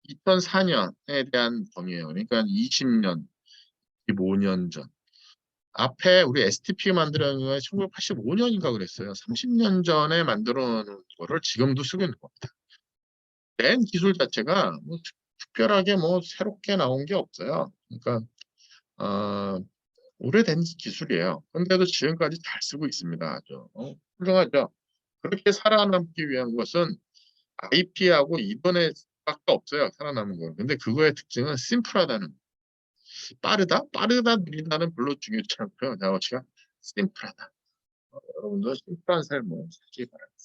[SPEAKER 1] 2004년에 대한 범위예요. 그러니까 20년, 25년 전. 앞에 우리 STP 만들어낸 게 1985년인가 그랬어요. 30년 전에 만들어 놓은 거를 지금도 쓰고 있는 겁니다. 랜 기술 자체가 뭐 특별하게 뭐 새롭게 나온 게 없어요. 그러니까 오래된 기술이에요. 근데도 지금까지 잘 쓰고 있습니다. 아주 훌륭하죠. 그렇게 살아남기 위한 것은 IP하고 이더넷밖에 없어요. 살아남은 거. 근데 그거의 특징은 심플하다는 빠르다? 빠르다 느리다는 별로 중요치 않고요. 자어치가 심플하다. 여러분도 심플한 삶을 살기 바랍니다.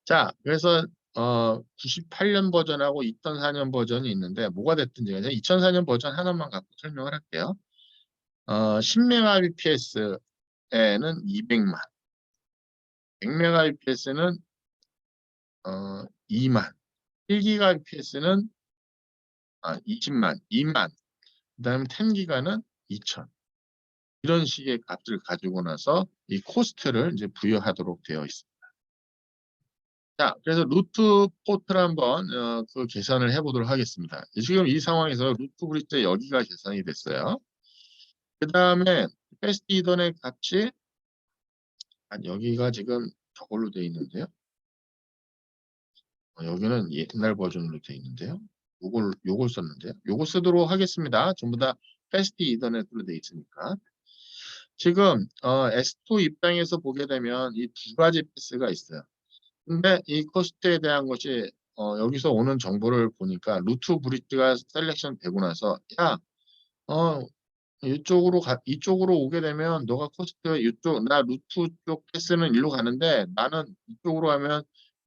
[SPEAKER 1] 자, 그래서 98년 버전하고 2004년 버전이 있는데 뭐가 됐든지 간에 2004년 버전 하나만 갖고 설명을 할게요. 10mbps에는 200만, 100mbps는 2만, 1gbps는 20만, 2만, 그 다음에 10기가는 2천. 이런 식의 값을 가지고 나서 이 코스트를 이제 부여하도록 되어 있습니다. 자, 그래서 루트 포트를 한번 그 계산을 해보도록 하겠습니다. 지금 이 상황에서 루트 브릿지 여기가 계산이 됐어요. 그 다음에 패스트 이더넷 값이 여기가 지금 저걸로 되어 있는데요. 여기는 옛날 버전으로 되어 있는데요. 요걸 썼는데요. 요거 쓰도록 하겠습니다. 전부 다 패스트 이더넷으로 되어 있으니까. 지금 S2 입장에서 보게 되면 이 두 가지 패스가 있어요. 근데 이 코스트에 대한 것이 여기서 오는 정보를 보니까 루트 브릿지가 셀렉션 되고 나서 야, 이쪽으로 오게 되면 너가 코스트 이쪽 나 루트 쪽 패스는 일로 가는데 나는 이쪽으로 하면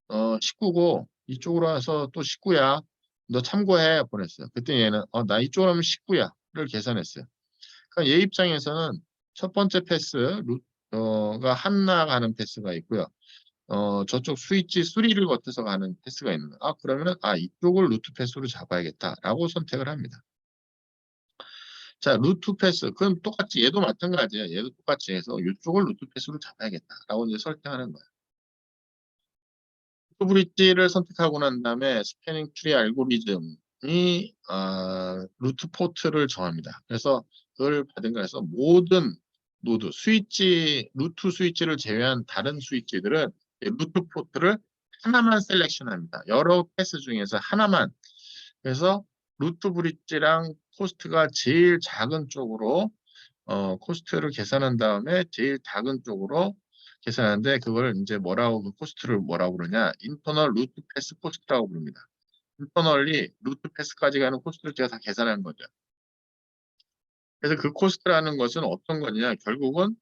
[SPEAKER 1] 19고 이쪽으로 와서 또 19야. 너 참고해 보냈어요. 그때 얘는 나 이쪽으로 하면 19야를 계산했어요. 그러니까 얘 입장에서는 첫 번째 패스 가 한나 가는 패스가 있고요. 저쪽 스위치 수리를 거쳐서 가는 패스가 있는 거예요. 그러면 이쪽을 루트 패스로 잡아야겠다라고 선택을 합니다. 자, 루트 패스. 그럼 똑같이 얘도 마찬가지예요. 얘도 똑같이 해서 이쪽을 루트 패스로 잡아야겠다라고 이제 설정하는 거예요. 루트 브릿지를 선택하고 난 다음에 스캐닝 트리 알고리즘이 루트 포트를 정합니다. 그래서 그걸 받은 거에서 모든 노드, 스위치, 루트 스위치를 제외한 다른 스위치들은 루트 포트를 하나만 셀렉션합니다. 여러 패스 중에서 하나만. 그래서 루트 브릿지랑 코스트가 제일 작은 쪽으로 코스트를 계산한 다음에 제일 작은 쪽으로 계산하는데 그걸 이제 그 코스트를 뭐라고 그러냐? 인터널 루트 패스 코스트라고 부릅니다. 인터널리 루트 패스까지 가는 코스트를 제가 다 계산한 거죠. 그래서 그 코스트라는 것은 어떤 거냐? 결국은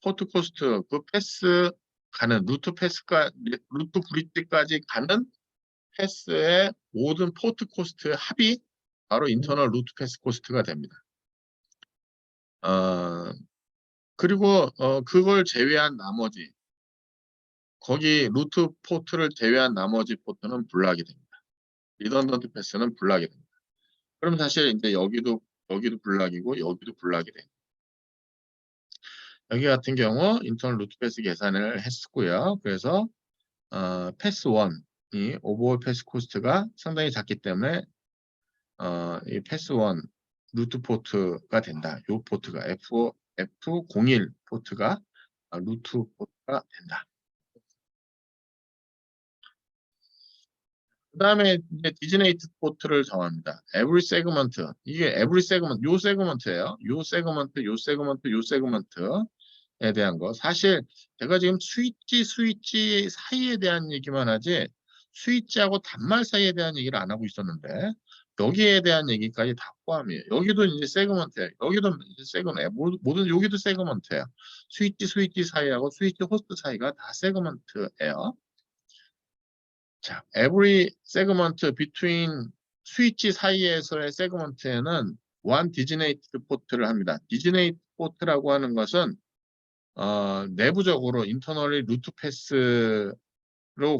[SPEAKER 1] 포트 코스트, 그 패스 가는 루트 브릿지까지 가는 패스의 모든 포트 코스트의 합이 바로 인터널 루트 패스 코스트가 됩니다. 그리고 그걸 제외한 나머지 거기 루트 포트를 제외한 나머지 포트는 불락이 됩니다. 리던던트 패스는 불락이 됩니다. 그럼 사실 이제 여기도 불락이고 여기도 불락이 돼요. 여기 같은 경우 인터널 루트 패스 계산을 했고요. 그래서 패스 1이 오버올 패스 코스트가 상당히 작기 때문에 이 패스 1 루트 포트가 된다. 이 포트가 F01 포트가 루트 포트가 된다. 그 다음에 이제 디즈네이트 포트를 정합니다. every segment. 이게 every segment, 요 세그먼트예요. 요 세그먼트, 요 세그먼트, 요 세그먼트에 대한 거. 사실 제가 지금 스위치 사이에 대한 얘기만 하지 스위치하고 단말 사이에 대한 얘기를 안 하고 있었는데 여기에 대한 얘기까지 다 포함이에요. 여기도 이제 세그먼트예요. 여기도 이제 세그먼트. 모든 여기도 세그먼트예요. 스위치 사이하고 스위치 호스트 사이가 다 세그먼트예요. 자, every segment between 스위치 사이에서의 세그먼트에는 one designated port를 합니다. designated port라고 하는 것은 내부적으로 internally 루트 패스로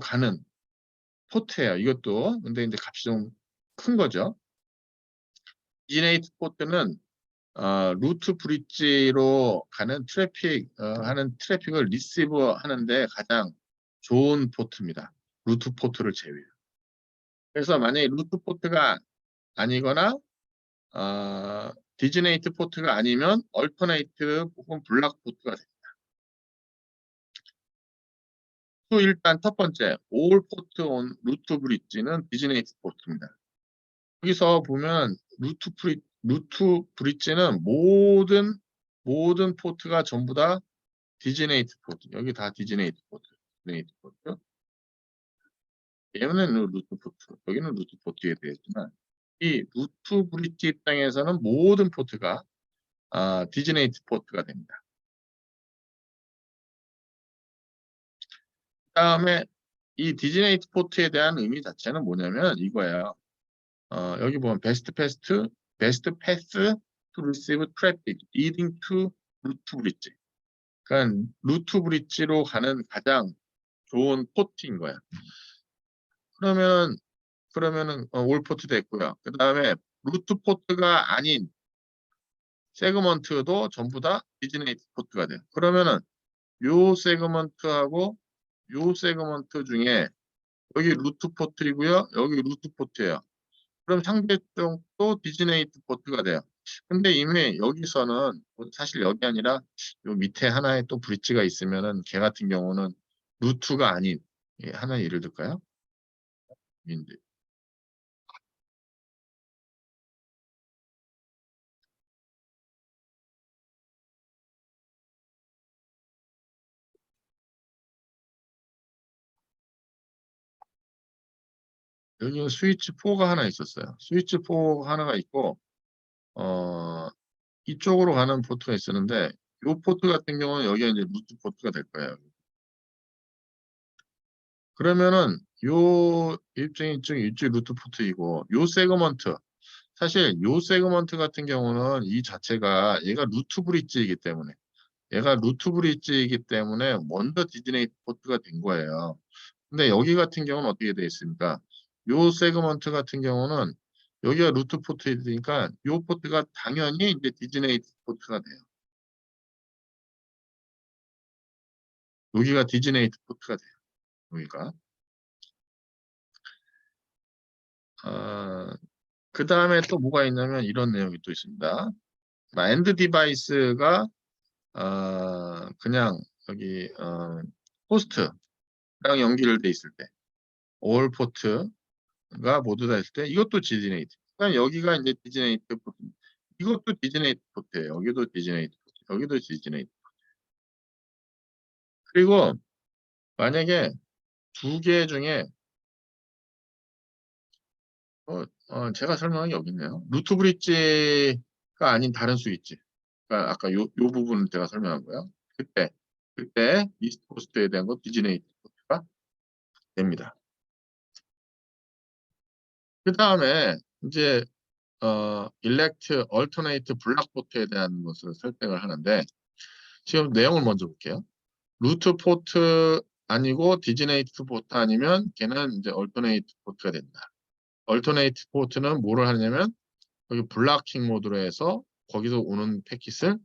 [SPEAKER 1] 가는 포트예요. 이것도 근데 이제 값이 좀 큰 거죠. designated port는 루트 브릿지로 가는 하는 트래픽을 리시브 하는데 가장 좋은 포트입니다. 루트 포트를 제외해요. 그래서 만약에 루트 포트가 아니거나 디즈네이트 포트가 아니면 얼터네이트 혹은 블락 포트가 됩니다. 또 일단 첫 번째 올 포트 온 루트 브릿지는 디즈네이트 포트입니다. 여기서 보면 루트 브릿지는 모든 포트가 전부 다 디즈네이트 포트. 여기 다 디즈네이트 포트. 디즈네이트 포트. 얘는 루트 포트. 여기는 루트 포트에 되겠지만 이 루트 브릿지 입장에서는 모든 포트가 디즈네이트 포트가 됩니다. 그다음에 이 디즈네이트 포트에 대한 의미 자체는 뭐냐면 이거예요. 여기 보면 베스트 패스 to receive traffic leading to 루트 브릿지. 그러니까 루트 브릿지로 가는 가장 좋은 포트인 거야. 그러면은 올 포트 됐고요. 그다음에 루트 포트가 아닌 세그먼트도 전부 다 디즈네이트 포트가 돼요. 그러면은 요 세그먼트하고 요 세그먼트 중에 여기 루트 포트이고요. 여기 루트 포트예요. 그럼 상대쪽 또 디즈네이트 포트가 돼요. 근데 이미 여기서는 사실 여기 아니라 요 밑에 하나에 또 브릿지가 있으면은 걔 같은 경우는 루트가 아닌 하나 예를 들까요? 인데 여기 스위치 4가 하나 있었어요. 스위치 4 하나가 있고 이쪽으로 가는 포트가 있었는데 이 포트 같은 경우는 여기가 이제 루트 포트가 될 거예요. 그러면은 요 이쪽 루트 포트이고 요 세그먼트 사실 요 세그먼트 같은 경우는 이 자체가 얘가 루트 브릿지이기 때문에 얘가 루트 브릿지이기 때문에 먼저 디즈네이트 포트가 된 거예요. 근데 여기 같은 경우는 어떻게 되어 있습니까? 요 세그먼트 같은 경우는 여기가 루트 포트이니까 요 포트가 당연히 이제 디즈네이트 포트가 돼요. 여기가 디즈네이트 포트가 돼요. 여기가. 그 다음에 또 뭐가 있냐면 이런 내용이 또 있습니다. 엔드 디바이스가 그냥 여기 호스트랑 연결돼 있을 때, 올 포트가 모두 다 있을 때 이것도 디즈네이트. 그러니까 여기가 이제 디즈네이트 포트. 이것도 디즈네이트 포트예요. 여기도 디즈네이트 포트. 여기도 디즈네이트. 그리고 만약에 두 개 중에 제가 설명한 게 여기 있네요. 루트 브릿지가 아닌 다른 스위치. 그러니까 아까 요 부분을 제가 설명한 거예요. 그때 이스트 코스트에 대한 거 디즈네이트 포트가 됩니다. 그 다음에 이제 일렉트 얼터네이트 블락 포트에 대한 것을 설정을 하는데 지금 내용을 먼저 볼게요. 루트 포트 아니고 디즈네이트 포트 아니면 걔는 이제 얼터네이트 포트가 된다. 얼터네이트 포트는 뭐를 하냐면 여기 블락킹 모드로 해서 거기서 오는 패킷을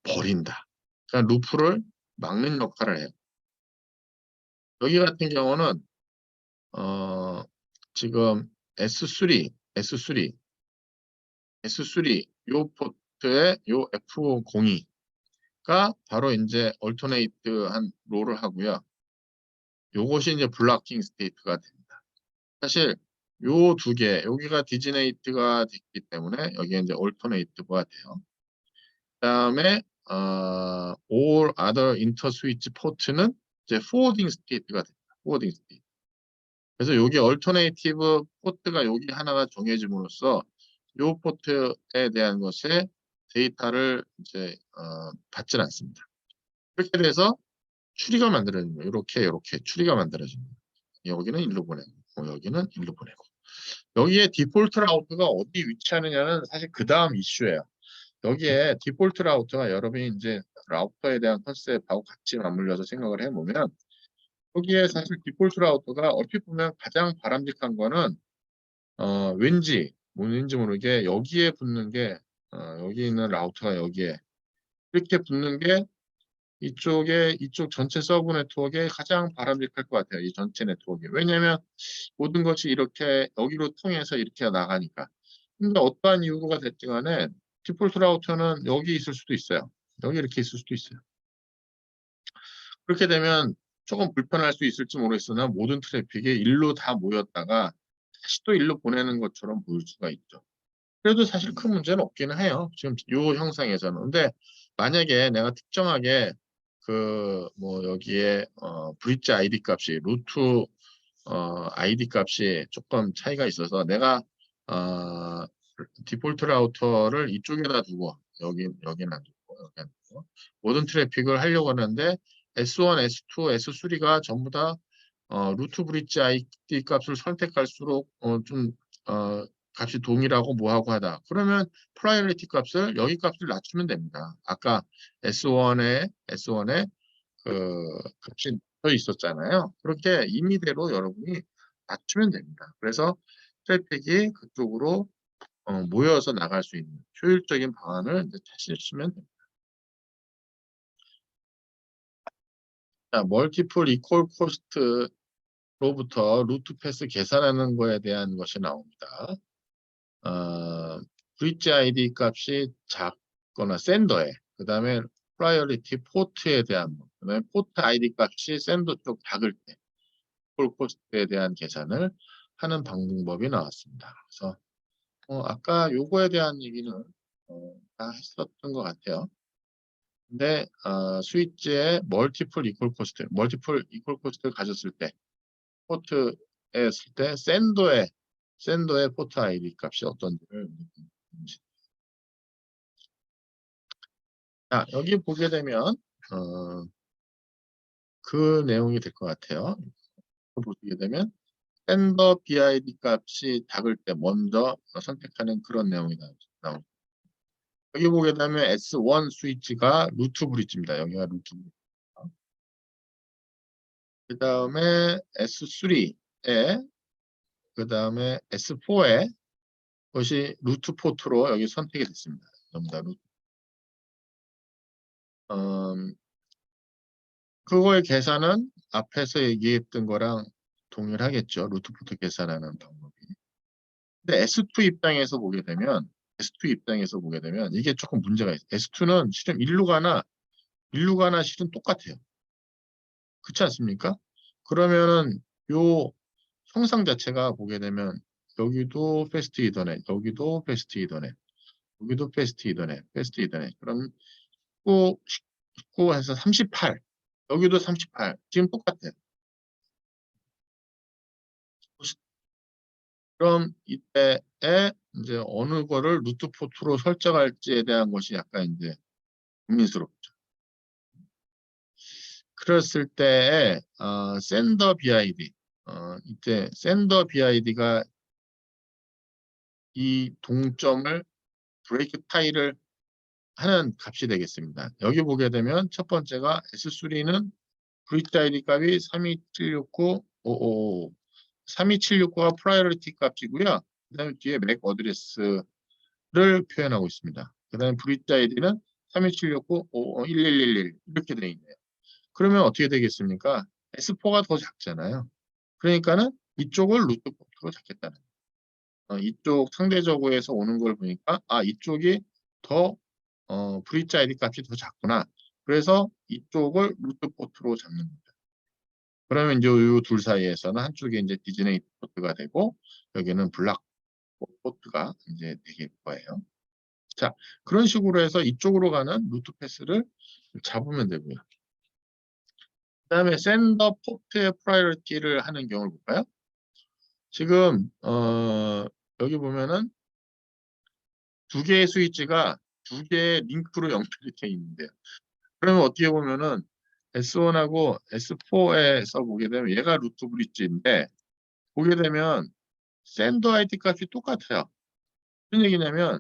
[SPEAKER 1] 버린다. 그러니까 루프를 막는 역할을 해요. 여기 같은 경우는 지금 S3 요 포트에 요 F02가 바로 이제 얼터네이트한 롤을 하고요. 요것이 이제 블락킹 스테이트가 됩니다. 사실 요 두 개, 여기가 디즈네이트가 됐기 때문에 여기가 이제 얼터네이트가 돼요. 그다음에 all other interswitch 포트는 이제 forwarding state가 됩니다. forwarding state. 그래서 여기 얼터네이티브 포트가 여기 하나가 정해짐으로써 요 포트에 대한 것에 데이터를 이제 받질 않습니다. 그렇게 돼서 추리가 만들어집니다. 이렇게 추리가 만들어집니다. 여기는 일로 보내고 여기는 일로 보내고 여기에 디폴트 라우트가 어디 위치하느냐는 사실 그 다음 이슈예요. 여기에 디폴트 라우터가 여러분이 이제 라우터에 대한 컨셉하고 같이 맞물려서 생각을 해보면 여기에 사실 디폴트 라우터가 얼핏 보면 가장 바람직한 거는 왠지 뭔지 모르게 여기에 붙는 게 여기 있는 라우터가 여기에 이렇게 붙는 게 이쪽 전체 서브 네트워크에 가장 바람직할 것 같아요. 이 전체 네트워크에. 왜냐하면 모든 것이 이렇게 여기로 통해서 이렇게 나가니까. 근데 어떠한 이유가 됐지 간에 디폴트 라우터는 여기 있을 수도 있어요. 여기 이렇게 있을 수도 있어요. 그렇게 되면 조금 불편할 수 있을지 모르겠으나 모든 트래픽이 일로 다 모였다가 다시 또 일로 보내는 것처럼 보일 수가 있죠. 그래도 사실 큰 문제는 없기는 해요. 지금 이 형상에서는. 근데 만약에 내가 특정하게 그 뭐 여기에 브릿지 아이디 값이 루트 아이디 값이 조금 차이가 있어서 내가 어, 디폴트 라우터를 이쪽에다 두고 여기는 안 두고 여기 안 두고 모든 트래픽을 하려고 하는데 S1, S2, S3가 전부 다 루트 브릿지 아이디 값을 선택할수록 좀 값이 동일하고 뭐하고 하다. 그러면 프라이어리티 값을 여기 값을 낮추면 됩니다. 아까 S1에 그 값이 더 있었잖아요. 그렇게 임의대로 여러분이 낮추면 됩니다. 그래서 트래픽이 그쪽으로 모여서 나갈 수 있는 효율적인 방안을 이제 찾으시면 됩니다. 자, 멀티플 이퀄 코스트로부터 루트 패스 계산하는 거에 대한 것이 나옵니다. 브릿지 아이디 값이 작거나 샌더에 그 다음에 프라이어리티 포트에 대한 것, 그다음에 포트 아이디 값이 샌더 쪽 작을 때 콜 코스트에 대한 계산을 하는 방법이 나왔습니다. 그래서 아까 요거에 대한 얘기는 다 했었던 것 같아요. 근데 스위치의 멀티플 이퀄 코스트를 가졌을 때 포트에 했을 때 샌더의 포트 아이디 값이 어떤지를 자, 여기 보게 되면 그 내용이 될 것 같아요. 보시게 되면 샌더 BID 값이 작을 때 먼저 선택하는 그런 내용이 나옵니다. 여기 보게 되면 S1 스위치가 루트 브릿지입니다. 여기가 루트 브릿지. 그 다음에 S3에, 그 다음에 S4에 그것이 루트 포트로 여기 선택이 됐습니다. 전부 다 루트. 그거의 계산은 앞에서 얘기했던 거랑 동일하겠죠. 루트 포트 계산하는 방법이. 근데 S2 입장에서 보게 되면 이게 조금 문제가 있어요. S2는 실은 일루가나 실은 똑같아요. 그렇지 않습니까? 그러면은 요 형상 자체가 보게 되면 여기도 패스트 이더넷, 여기도 패스트 이더넷, 여기도 패스트 이더넷, 패스트 이더넷. 그럼 19해서 38, 여기도 38. 지금 똑같아요. 그럼 이때에 이제 어느 거를 루트 포트로 설정할지에 대한 것이 약간 이제 고민스럽죠. 그랬을 때에 sender BID 이때 sender BID가 이 동점을 브레이크 타이를 하는 값이 되겠습니다. 여기 보게 되면 첫 번째가 S3는 브릿지 ID 값이 3276955 32769가 프라이어리티 값이고요. 그 다음에 뒤에 맥 어드레스를 표현하고 있습니다. 그 다음에 브릿지 아이디는 327691111 이렇게 되어 있네요. 그러면 어떻게 되겠습니까? S4가 더 작잖아요. 그러니까는 이쪽을 루트 포트로 잡겠다는 거예요. 이쪽 상대적으로에서 오는 걸 보니까 이쪽이 더 브릿지 아이디 값이 더 작구나. 그래서 이쪽을 루트 포트로 잡는 겁니다. 그러면 이제 이 둘 사이에서는 한쪽에 이제 디즈네이 포트가 되고 여기는 블락 포트가 이제 되길 거예요. 자, 그런 식으로 해서 이쪽으로 가는 루트 패스를 잡으면 되고요. 그 다음에 샌더 포트의 프라이어리티를 하는 경우를 볼까요? 지금 여기 보면은 두 개의 스위치가 두 개의 링크로 연결이 되어 있는데요. 그러면 어떻게 보면은 S1하고 S4에서 보게 되면 얘가 루트 브릿지인데 보게 되면 샌더 아이디 값이 똑같아요. 무슨 얘기냐면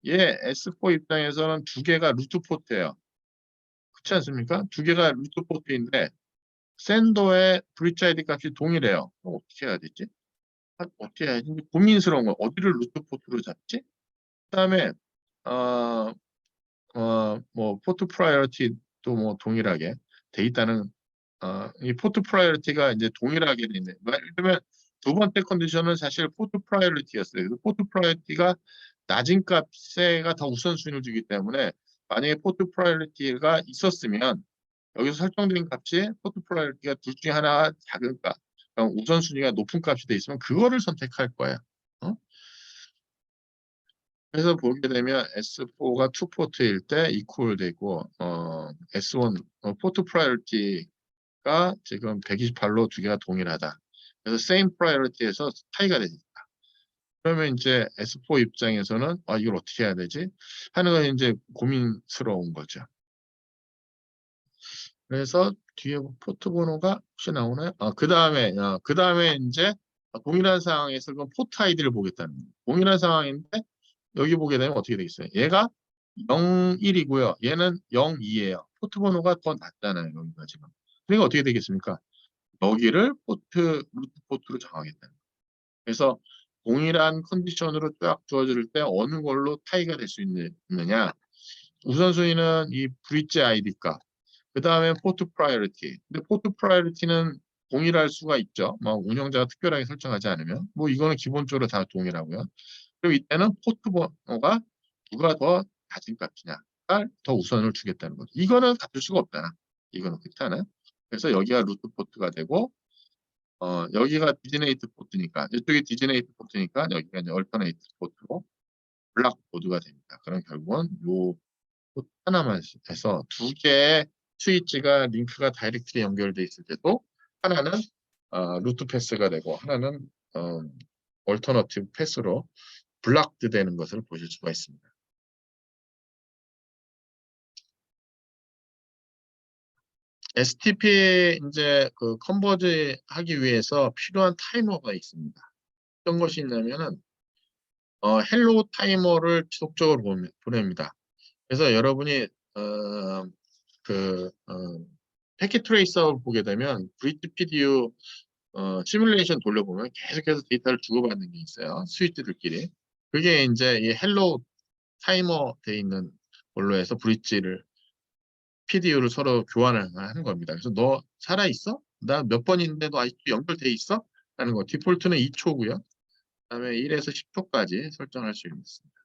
[SPEAKER 1] 얘 S4 입장에서는 두 개가 루트 포트예요. 그렇지 않습니까? 두 개가 루트 포트인데 샌더의 브릿지 아이디 값이 동일해요. 그럼 어떻게 해야 되지? 어떻게 해야지? 고민스러운 거. 어디를 루트 포트로 잡지? 그다음에 어, 뭐 포트 프라이어티도 뭐 동일하게 돼 있다는 이 포트 프라이어티가 이제 동일하게 돼 있네. 예를 들면 두 번째 컨디션은 사실 포트 프라이어티였어요. 포트 프라이어티가 낮은 값에가 더 우선순위를 주기 때문에 만약에 포트 프라이어티가 있었으면 여기서 설정된 값이 포트 프라이어티가 둘 중에 하나 작은 값, 그럼 우선순위가 높은 값이 돼 있으면 그거를 선택할 거야. 어? 그래서 보게 되면 S4가 2포트일 때 이퀄 되고 S1 포트 프라이어티가 지금 128로 두 개가 동일하다. 그래서 same priority에서 차이가 되니까. 그러면 이제 S4 입장에서는 이걸 어떻게 해야 되지? 하는 건 이제 고민스러운 거죠. 그래서 뒤에 포트 번호가 혹시 나오나요? 그 다음에 이제 동일한 상황에서 그럼 포트 아이디를 보겠다는 거예요. 동일한 상황인데 여기 보게 되면 어떻게 되겠어요? 얘가 01이고요. 얘는 02예요. 포트 번호가 더 낮잖아요. 여기가 지금. 그러니까 어떻게 되겠습니까? 여기를 루트 포트로 정하겠다는 거예요. 그래서 동일한 컨디션으로 쫙 주어질 때 어느 걸로 타이가 될 수 있느냐. 우선순위는 이 브릿지 아이디 값. 그 다음에 포트 프라이어리티. 근데 포트 프라이어리티는 동일할 수가 있죠. 뭐 운영자가 특별하게 설정하지 않으면. 뭐 이거는 기본적으로 다 동일하고요. 그리고 이때는 포트 번호가 누가 더 낮은 값이냐가 더 우선을 주겠다는 거죠. 이거는 갖출 수가 없잖아. 이거는 그렇지 않아요? 그래서 여기가 루트 포트가 되고 여기가 디지네이트 포트니까 이쪽이 디지네이트 포트니까 여기가 이제 얼터네이트 포트로 블락 보드가 됩니다. 그럼 결국은 요 포트 하나만 해서 두 개의 스위치가 링크가 다이렉트리 연결돼 있을 때도 하나는 루트 패스가 되고 하나는 얼터너티브 패스로 블락드 되는 것을 보실 수가 있습니다. STP 이제 그 컨버지 하기 위해서 필요한 타이머가 있습니다. 어떤 것이 있냐면은 헬로 타이머를 지속적으로 보냅니다. 그래서 여러분이 패킷 트레이서를 보게 되면 브릿지 PDU 시뮬레이션 돌려보면 계속해서 데이터를 주고받는 게 있어요. 스위치들끼리. 그게 이제 이 헬로 타이머 돼 있는 걸로 해서 브릿지를 PDU를 서로 교환을 하는 겁니다. 그래서 너 살아있어? 나 몇 번인데도 아직도 연결돼 있어? 라는 거. 디폴트는 2초고요. 그다음에 1에서 10초까지 설정할 수 있습니다.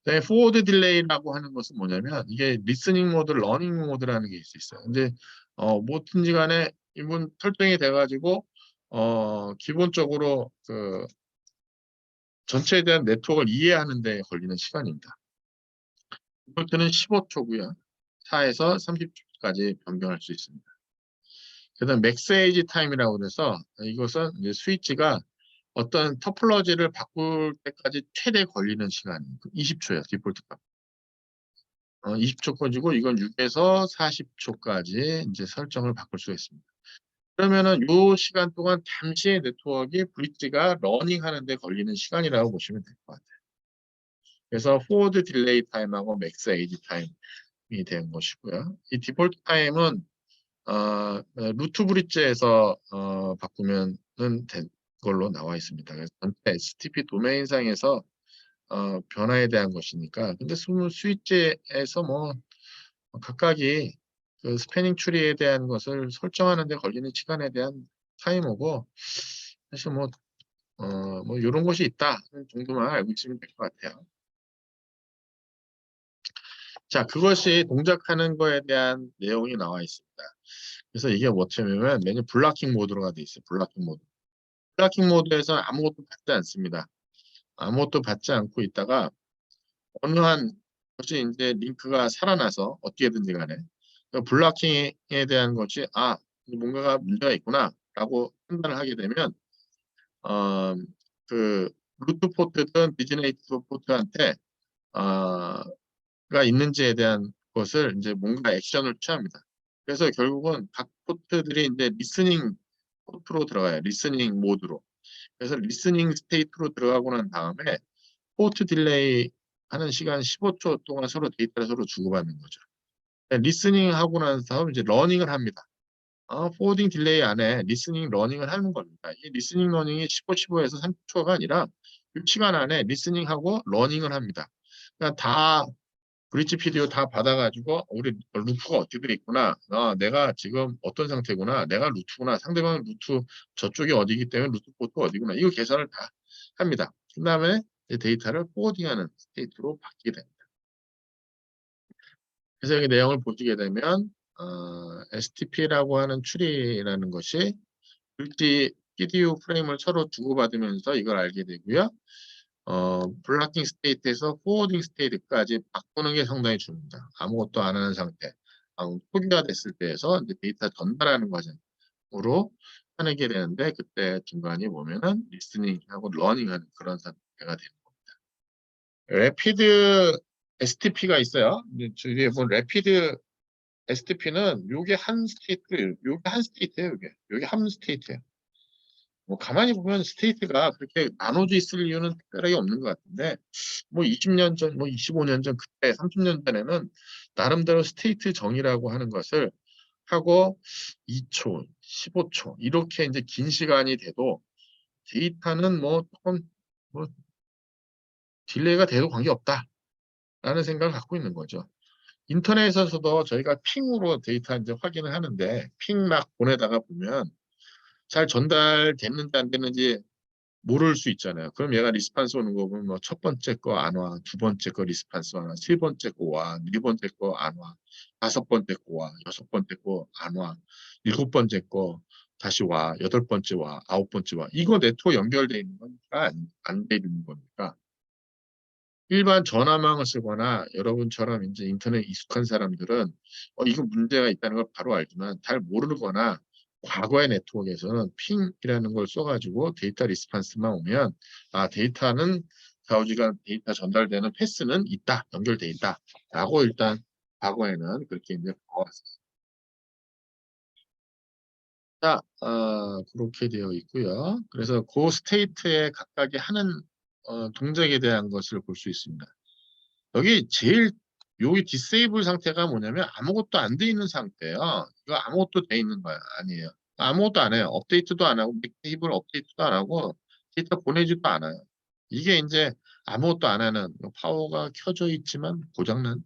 [SPEAKER 1] 그다음에 forward delay라고 하는 것은 뭐냐면 이게 리스닝 모드, 러닝 모드라는 게 있어요. 근데 뭐든지 간에 이분 설정이 돼가지고 기본적으로 그 전체에 대한 네트워크를 이해하는 데 걸리는 시간입니다. 디폴트는 15초고요. 4에서 30초까지 변경할 수 있습니다. 그다음 맥스 에이지 타임이라고 해서 이것은 이제 스위치가 어떤 터플러지를 바꿀 때까지 최대 걸리는 시간이 20초예요. 디폴트가. 20초 꺼지고 이건 6에서 40초까지 이제 설정을 바꿀 수가 있습니다. 그러면은 이 시간 동안 잠시 네트워크 브릿지가 러닝 하는데 걸리는 시간이라고 보시면 될 것 같아요. 그래서 포워드 딜레이 타임하고 맥스 에이지 타임이 된 것이고요. 이 디폴트 타임은 루트 브릿지에서 바꾸면은 된 걸로 나와 있습니다. 그래서 전체 STP 도메인상에서 변화에 대한 것이니까. 근데 스위치에서 뭐 각각이 그 스패닝 추리에 대한 것을 설정하는 데 걸리는 시간에 대한 타이머고 사실 뭐 이런 것이 있다 정도만 알고 있으면 될 것 같아요. 자, 그것이 동작하는 거에 대한 내용이 나와 있습니다. 그래서 이게 뭐냐면 메뉴 블락킹 모드로가 돼 있어요. 블락킹 모드. 블락킹 모드에서 아무것도 받지 않습니다. 아무것도 받지 않고 있다가 어느 한 것이 이제 링크가 살아나서 어떻게든지 간에 그 블락킹에 대한 것이 뭔가가 문제가 있구나라고 판단을 하게 되면 어, 그 루트 포트든 디지네이트 포트한테 가 있는지에 대한 것을 이제 뭔가 액션을 취합니다. 그래서 결국은 각 포트들이 이제 리스닝 포트로 들어가요. 리스닝 모드로. 그래서 리스닝 스테이트로 들어가고 난 다음에 포트 딜레이 하는 시간 15초 동안 서로 데이터를 서로 주고받는 거죠. 리스닝 하고 난 다음 이제 러닝을 합니다. 포워딩 딜레이 안에 리스닝 러닝을 하는 겁니다. 이 리스닝 러닝이 15에서 30초가 아니라 이 시간 안에 리스닝하고 러닝을 합니다. 그러니까 다 브릿지 PDO 다 받아가지고 우리 루트가 어떻게 돼 있구나. 내가 지금 어떤 상태구나. 내가 루트구나. 상대방 루트 저쪽이 어디기 때문에 루트 포트 어디구나. 이거 계산을 다 합니다. 그 다음에 데이터를 포워딩하는 스테이트로 바뀌게 됩니다. 그래서 여기 내용을 보시게 되면 STP라고 하는 추리라는 것이 브릿지 PDU 프레임을 서로 주고받으면서 이걸 알게 되고요. 블락킹 스테이트에서 포워딩 스테이트까지 바꾸는 게 상당히 중요합니다. 아무것도 안 하는 상태. 초기화 됐을 때에서 이제 데이터 전달하는 과정으로 하게 되는데 그때 중간에 보면은 리스닝하고 러닝하는 그런 상태가 되는 겁니다. 래피드 STP가 있어요. 저기 본 래피드 STP는 요게 한 스테이트, 요게 한 스테이트예요. 요게 한 스테이트예요. 뭐 가만히 보면 스테이트가 그렇게 나눠져 있을 이유는 특별하게 없는 것 같은데 뭐 20년 전, 뭐 25년 전 그때 30년 전에는 나름대로 스테이트 정의라고 하는 것을 하고 2초, 15초 이렇게 이제 긴 시간이 돼도 데이터는 뭐 조금 뭐 딜레이가 돼도 관계없다라는 생각을 갖고 있는 거죠. 인터넷에서도 저희가 핑으로 데이터 이제 확인을 하는데 핑 막 보내다가 보면 잘 전달됐는지 안 됐는지 모를 수 있잖아요. 그럼 얘가 리스판스 오는 거 보면 뭐 첫 번째 거 안 와, 두 번째 거 리스판스 안 와, 세 번째 거 와, 네 번째 거 안 와, 다섯 번째 거 와, 여섯 번째 거 안 와, 일곱 번째 거 다시 와, 여덟 번째 와, 아홉 번째 와. 이거 네트워크 연결돼 있는 거니까 안 돼 있는 거니까. 일반 전화망을 쓰거나 여러분처럼 이제 인터넷 익숙한 사람들은 이거 문제가 있다는 걸 바로 알지만 잘 모르거나 과거의 네트워크에서는 핑이라는 걸 써가지고 데이터 리스판스만 오면 데이터는 좌우지간 데이터 전달되는 패스는 있다, 연결돼 있다라고 일단 과거에는 그렇게 이제 봐왔었어요. 자, 그렇게 되어 있고요. 그래서 그 스테이트에 각각이 하는 동작에 대한 것을 볼 수 있습니다. 여기 제일 여기 디세이블 상태가 뭐냐면 아무것도 안 돼 있는 상태예요. 이거 아무것도 돼 있는 거야. 아니에요. 아무것도 안 해요. 업데이트도 안 하고 테이블 업데이트도 안 하고 데이터 보내지도 않아요. 이게 이제 아무것도 안 하는 파워가 켜져 있지만 고장난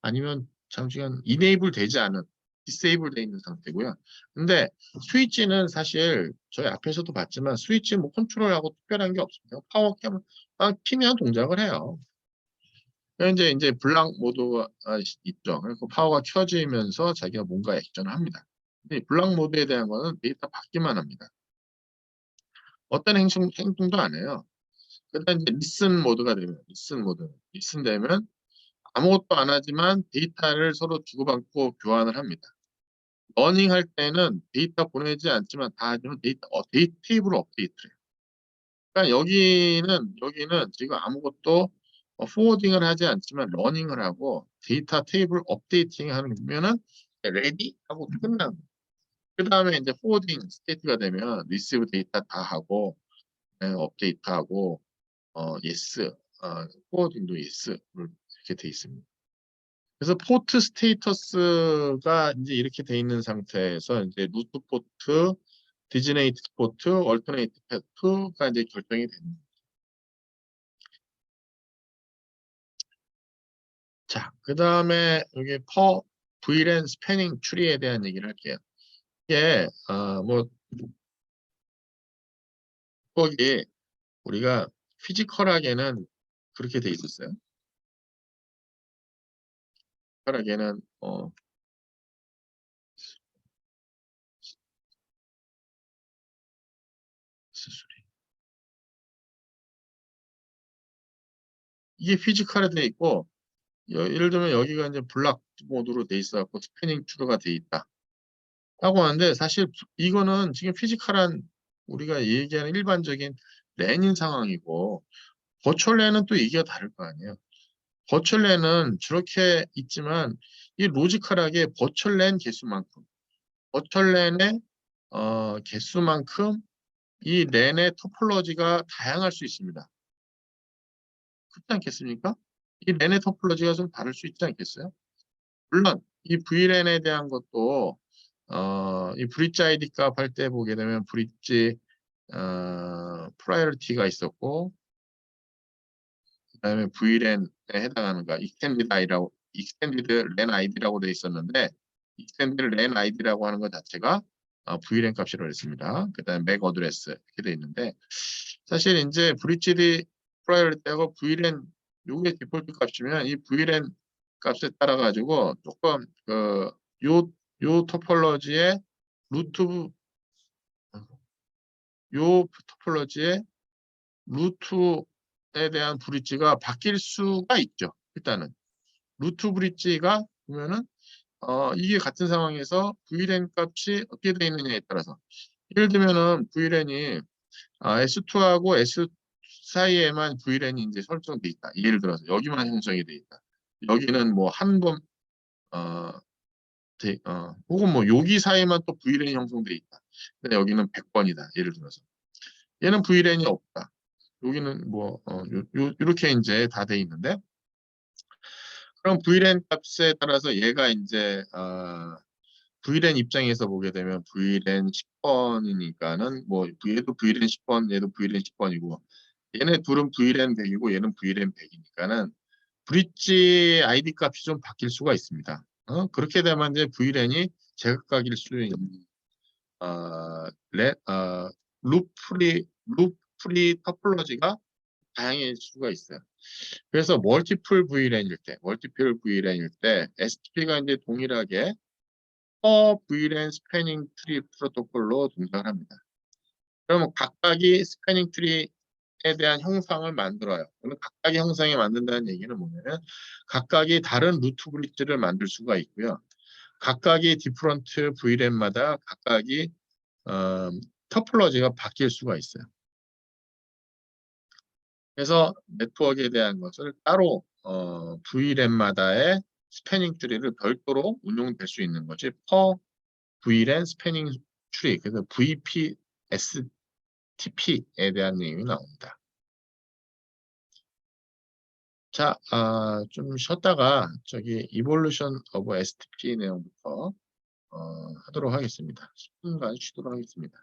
[SPEAKER 1] 아니면 잠시간 이네이블 되지 않은 디세이블 돼 있는 상태고요. 근데 스위치는 사실 저희 앞에서도 봤지만 스위치 뭐 컨트롤하고 특별한 게 없습니다. 파워 키면 동작을 해요. 현재 이제 블락 모드가 있죠. 그래서 파워가 켜지면서 자기가 뭔가 액션을 합니다. 근데 블락 모드에 대한 거는 데이터 받기만 합니다. 어떤 행동도 안 해요. 그다음 이제 리슨 모드가 되면 리슨 되면 아무것도 안 하지만 데이터를 서로 주고받고 교환을 합니다. 러닝 할 때는 데이터 보내지 않지만 다 하지만 테이블 업데이트래요. 그러니까 여기는 지금 아무것도 포워딩을 하지 않지만 러닝을 하고 데이터 테이블 업데이팅 하면은 레디 하고 끝나고 그 다음에 이제 포워딩 스테이트가 되면 리시브 데이터 다 하고 업데이트하고 예스 포워딩도 예스 이렇게 돼 있습니다. 그래서 포트 스테이터스가 이제 이렇게 돼 있는 상태에서 이제 루트 포트, 디지네이트 포트, 얼터네이트 포트가 이제 결정이 됩니다. 자, 그 다음에 여기 VLAN 스패닝 트리에 대한 얘기를 할게요. 이게 뭐 거기 우리가 피지컬하게는 그렇게 돼 있었어요. 피지컬하게는 이게 피지컬에 돼 있고 예를 들면 여기가 이제 블락 모드로 돼 있어갖고 스패닝 트루가 돼 있다. 라고 하는데 사실 이거는 지금 피지컬한 우리가 얘기하는 일반적인 랜인 상황이고 버추얼 랜은 또 얘기가 다를 거 아니에요. 버추얼 랜은 저렇게 있지만 이 로지컬하게 버추얼 랜 개수만큼 버추얼 랜의 개수만큼 이 랜의 토폴로지가 다양할 수 있습니다. 그렇지 않겠습니까? 이 랜의 토폴로지가 좀 다를 수 있지 않겠어요? 물론 이 VLAN에 대한 것도 이 브릿지 ID 값 할 때 보게 되면 브릿지 프라이어리티가 있었고 그다음에 VLAN에 해당하는 거 익스텐디드 랜 아이디라고 되어 있었는데 익스텐디드 랜 아이디라고 하는 것 자체가 VLAN 값이라고 했습니다. 그다음에 맥 어드레스 이렇게 되어 있는데 사실 이제 브릿지 프라이어리티하고 VLAN 요게 디폴트 값이면 이 VLAN 값에 따라 가지고 조금 요 토폴로지의 루트 요 토폴로지의 루트에 대한 브릿지가 바뀔 수가 있죠. 일단은 루트 브릿지가 보면은 이게 같은 상황에서 VLAN 값이 어떻게 되어 있느냐에 따라서 예를 들면은 VLAN이 S2하고 S 사이에만 VLAN이 이제 설정돼 있다. 예를 들어서 여기만 형성이 돼 있다. 여기는 뭐 한 번 혹은 뭐 여기 사이에만 또 VLAN이 형성돼 있다. 근데 여기는 100번이다. 예를 들어서 얘는 VLAN이 없다. 여기는 뭐 이렇게 이제 다 돼 있는데 그럼 VLAN 값에 따라서 얘가 이제 VLAN 입장에서 보게 되면 VLAN 10번이니까는 뭐 얘도 VLAN 10번, 얘도 VLAN 10번이고 얘네 둘은 VLAN 100이고 얘는 VLAN 100이니까는 브릿지 ID 값이 좀 바뀔 수가 있습니다. 그렇게 되면 이제 VLAN이 제각각일 수 있는 어, 레, 어, 루프리 토폴로지가 다양해질 수가 있어요. 그래서 멀티플 VLAN일 때 STP가 이제 동일하게 VLAN 스패닝 트리 프로토콜로 동작을 합니다. 그러면 각각이 스패닝 트리에 대한 형상을 만들어요. 그러면 각각의 형상이 만든다는 얘기는 뭐냐면 각각이 다른 루트 브릿지를 만들 수가 있고요. 각각이 디프런트 VLAN마다 각각이 토폴로지가 바뀔 수가 있어요. 그래서 네트워크에 대한 것을 따로 VLAN마다의 스패닝 트리를 별도로 운용될 수 있는 것이 VLAN 스패닝 트리, 그래서 VPSTP에 대한 내용이 나옵니다. 자, 좀 쉬었다가 저기 Evolution of STP 내용부터 하도록 하겠습니다. 10분간 쉬도록 하겠습니다.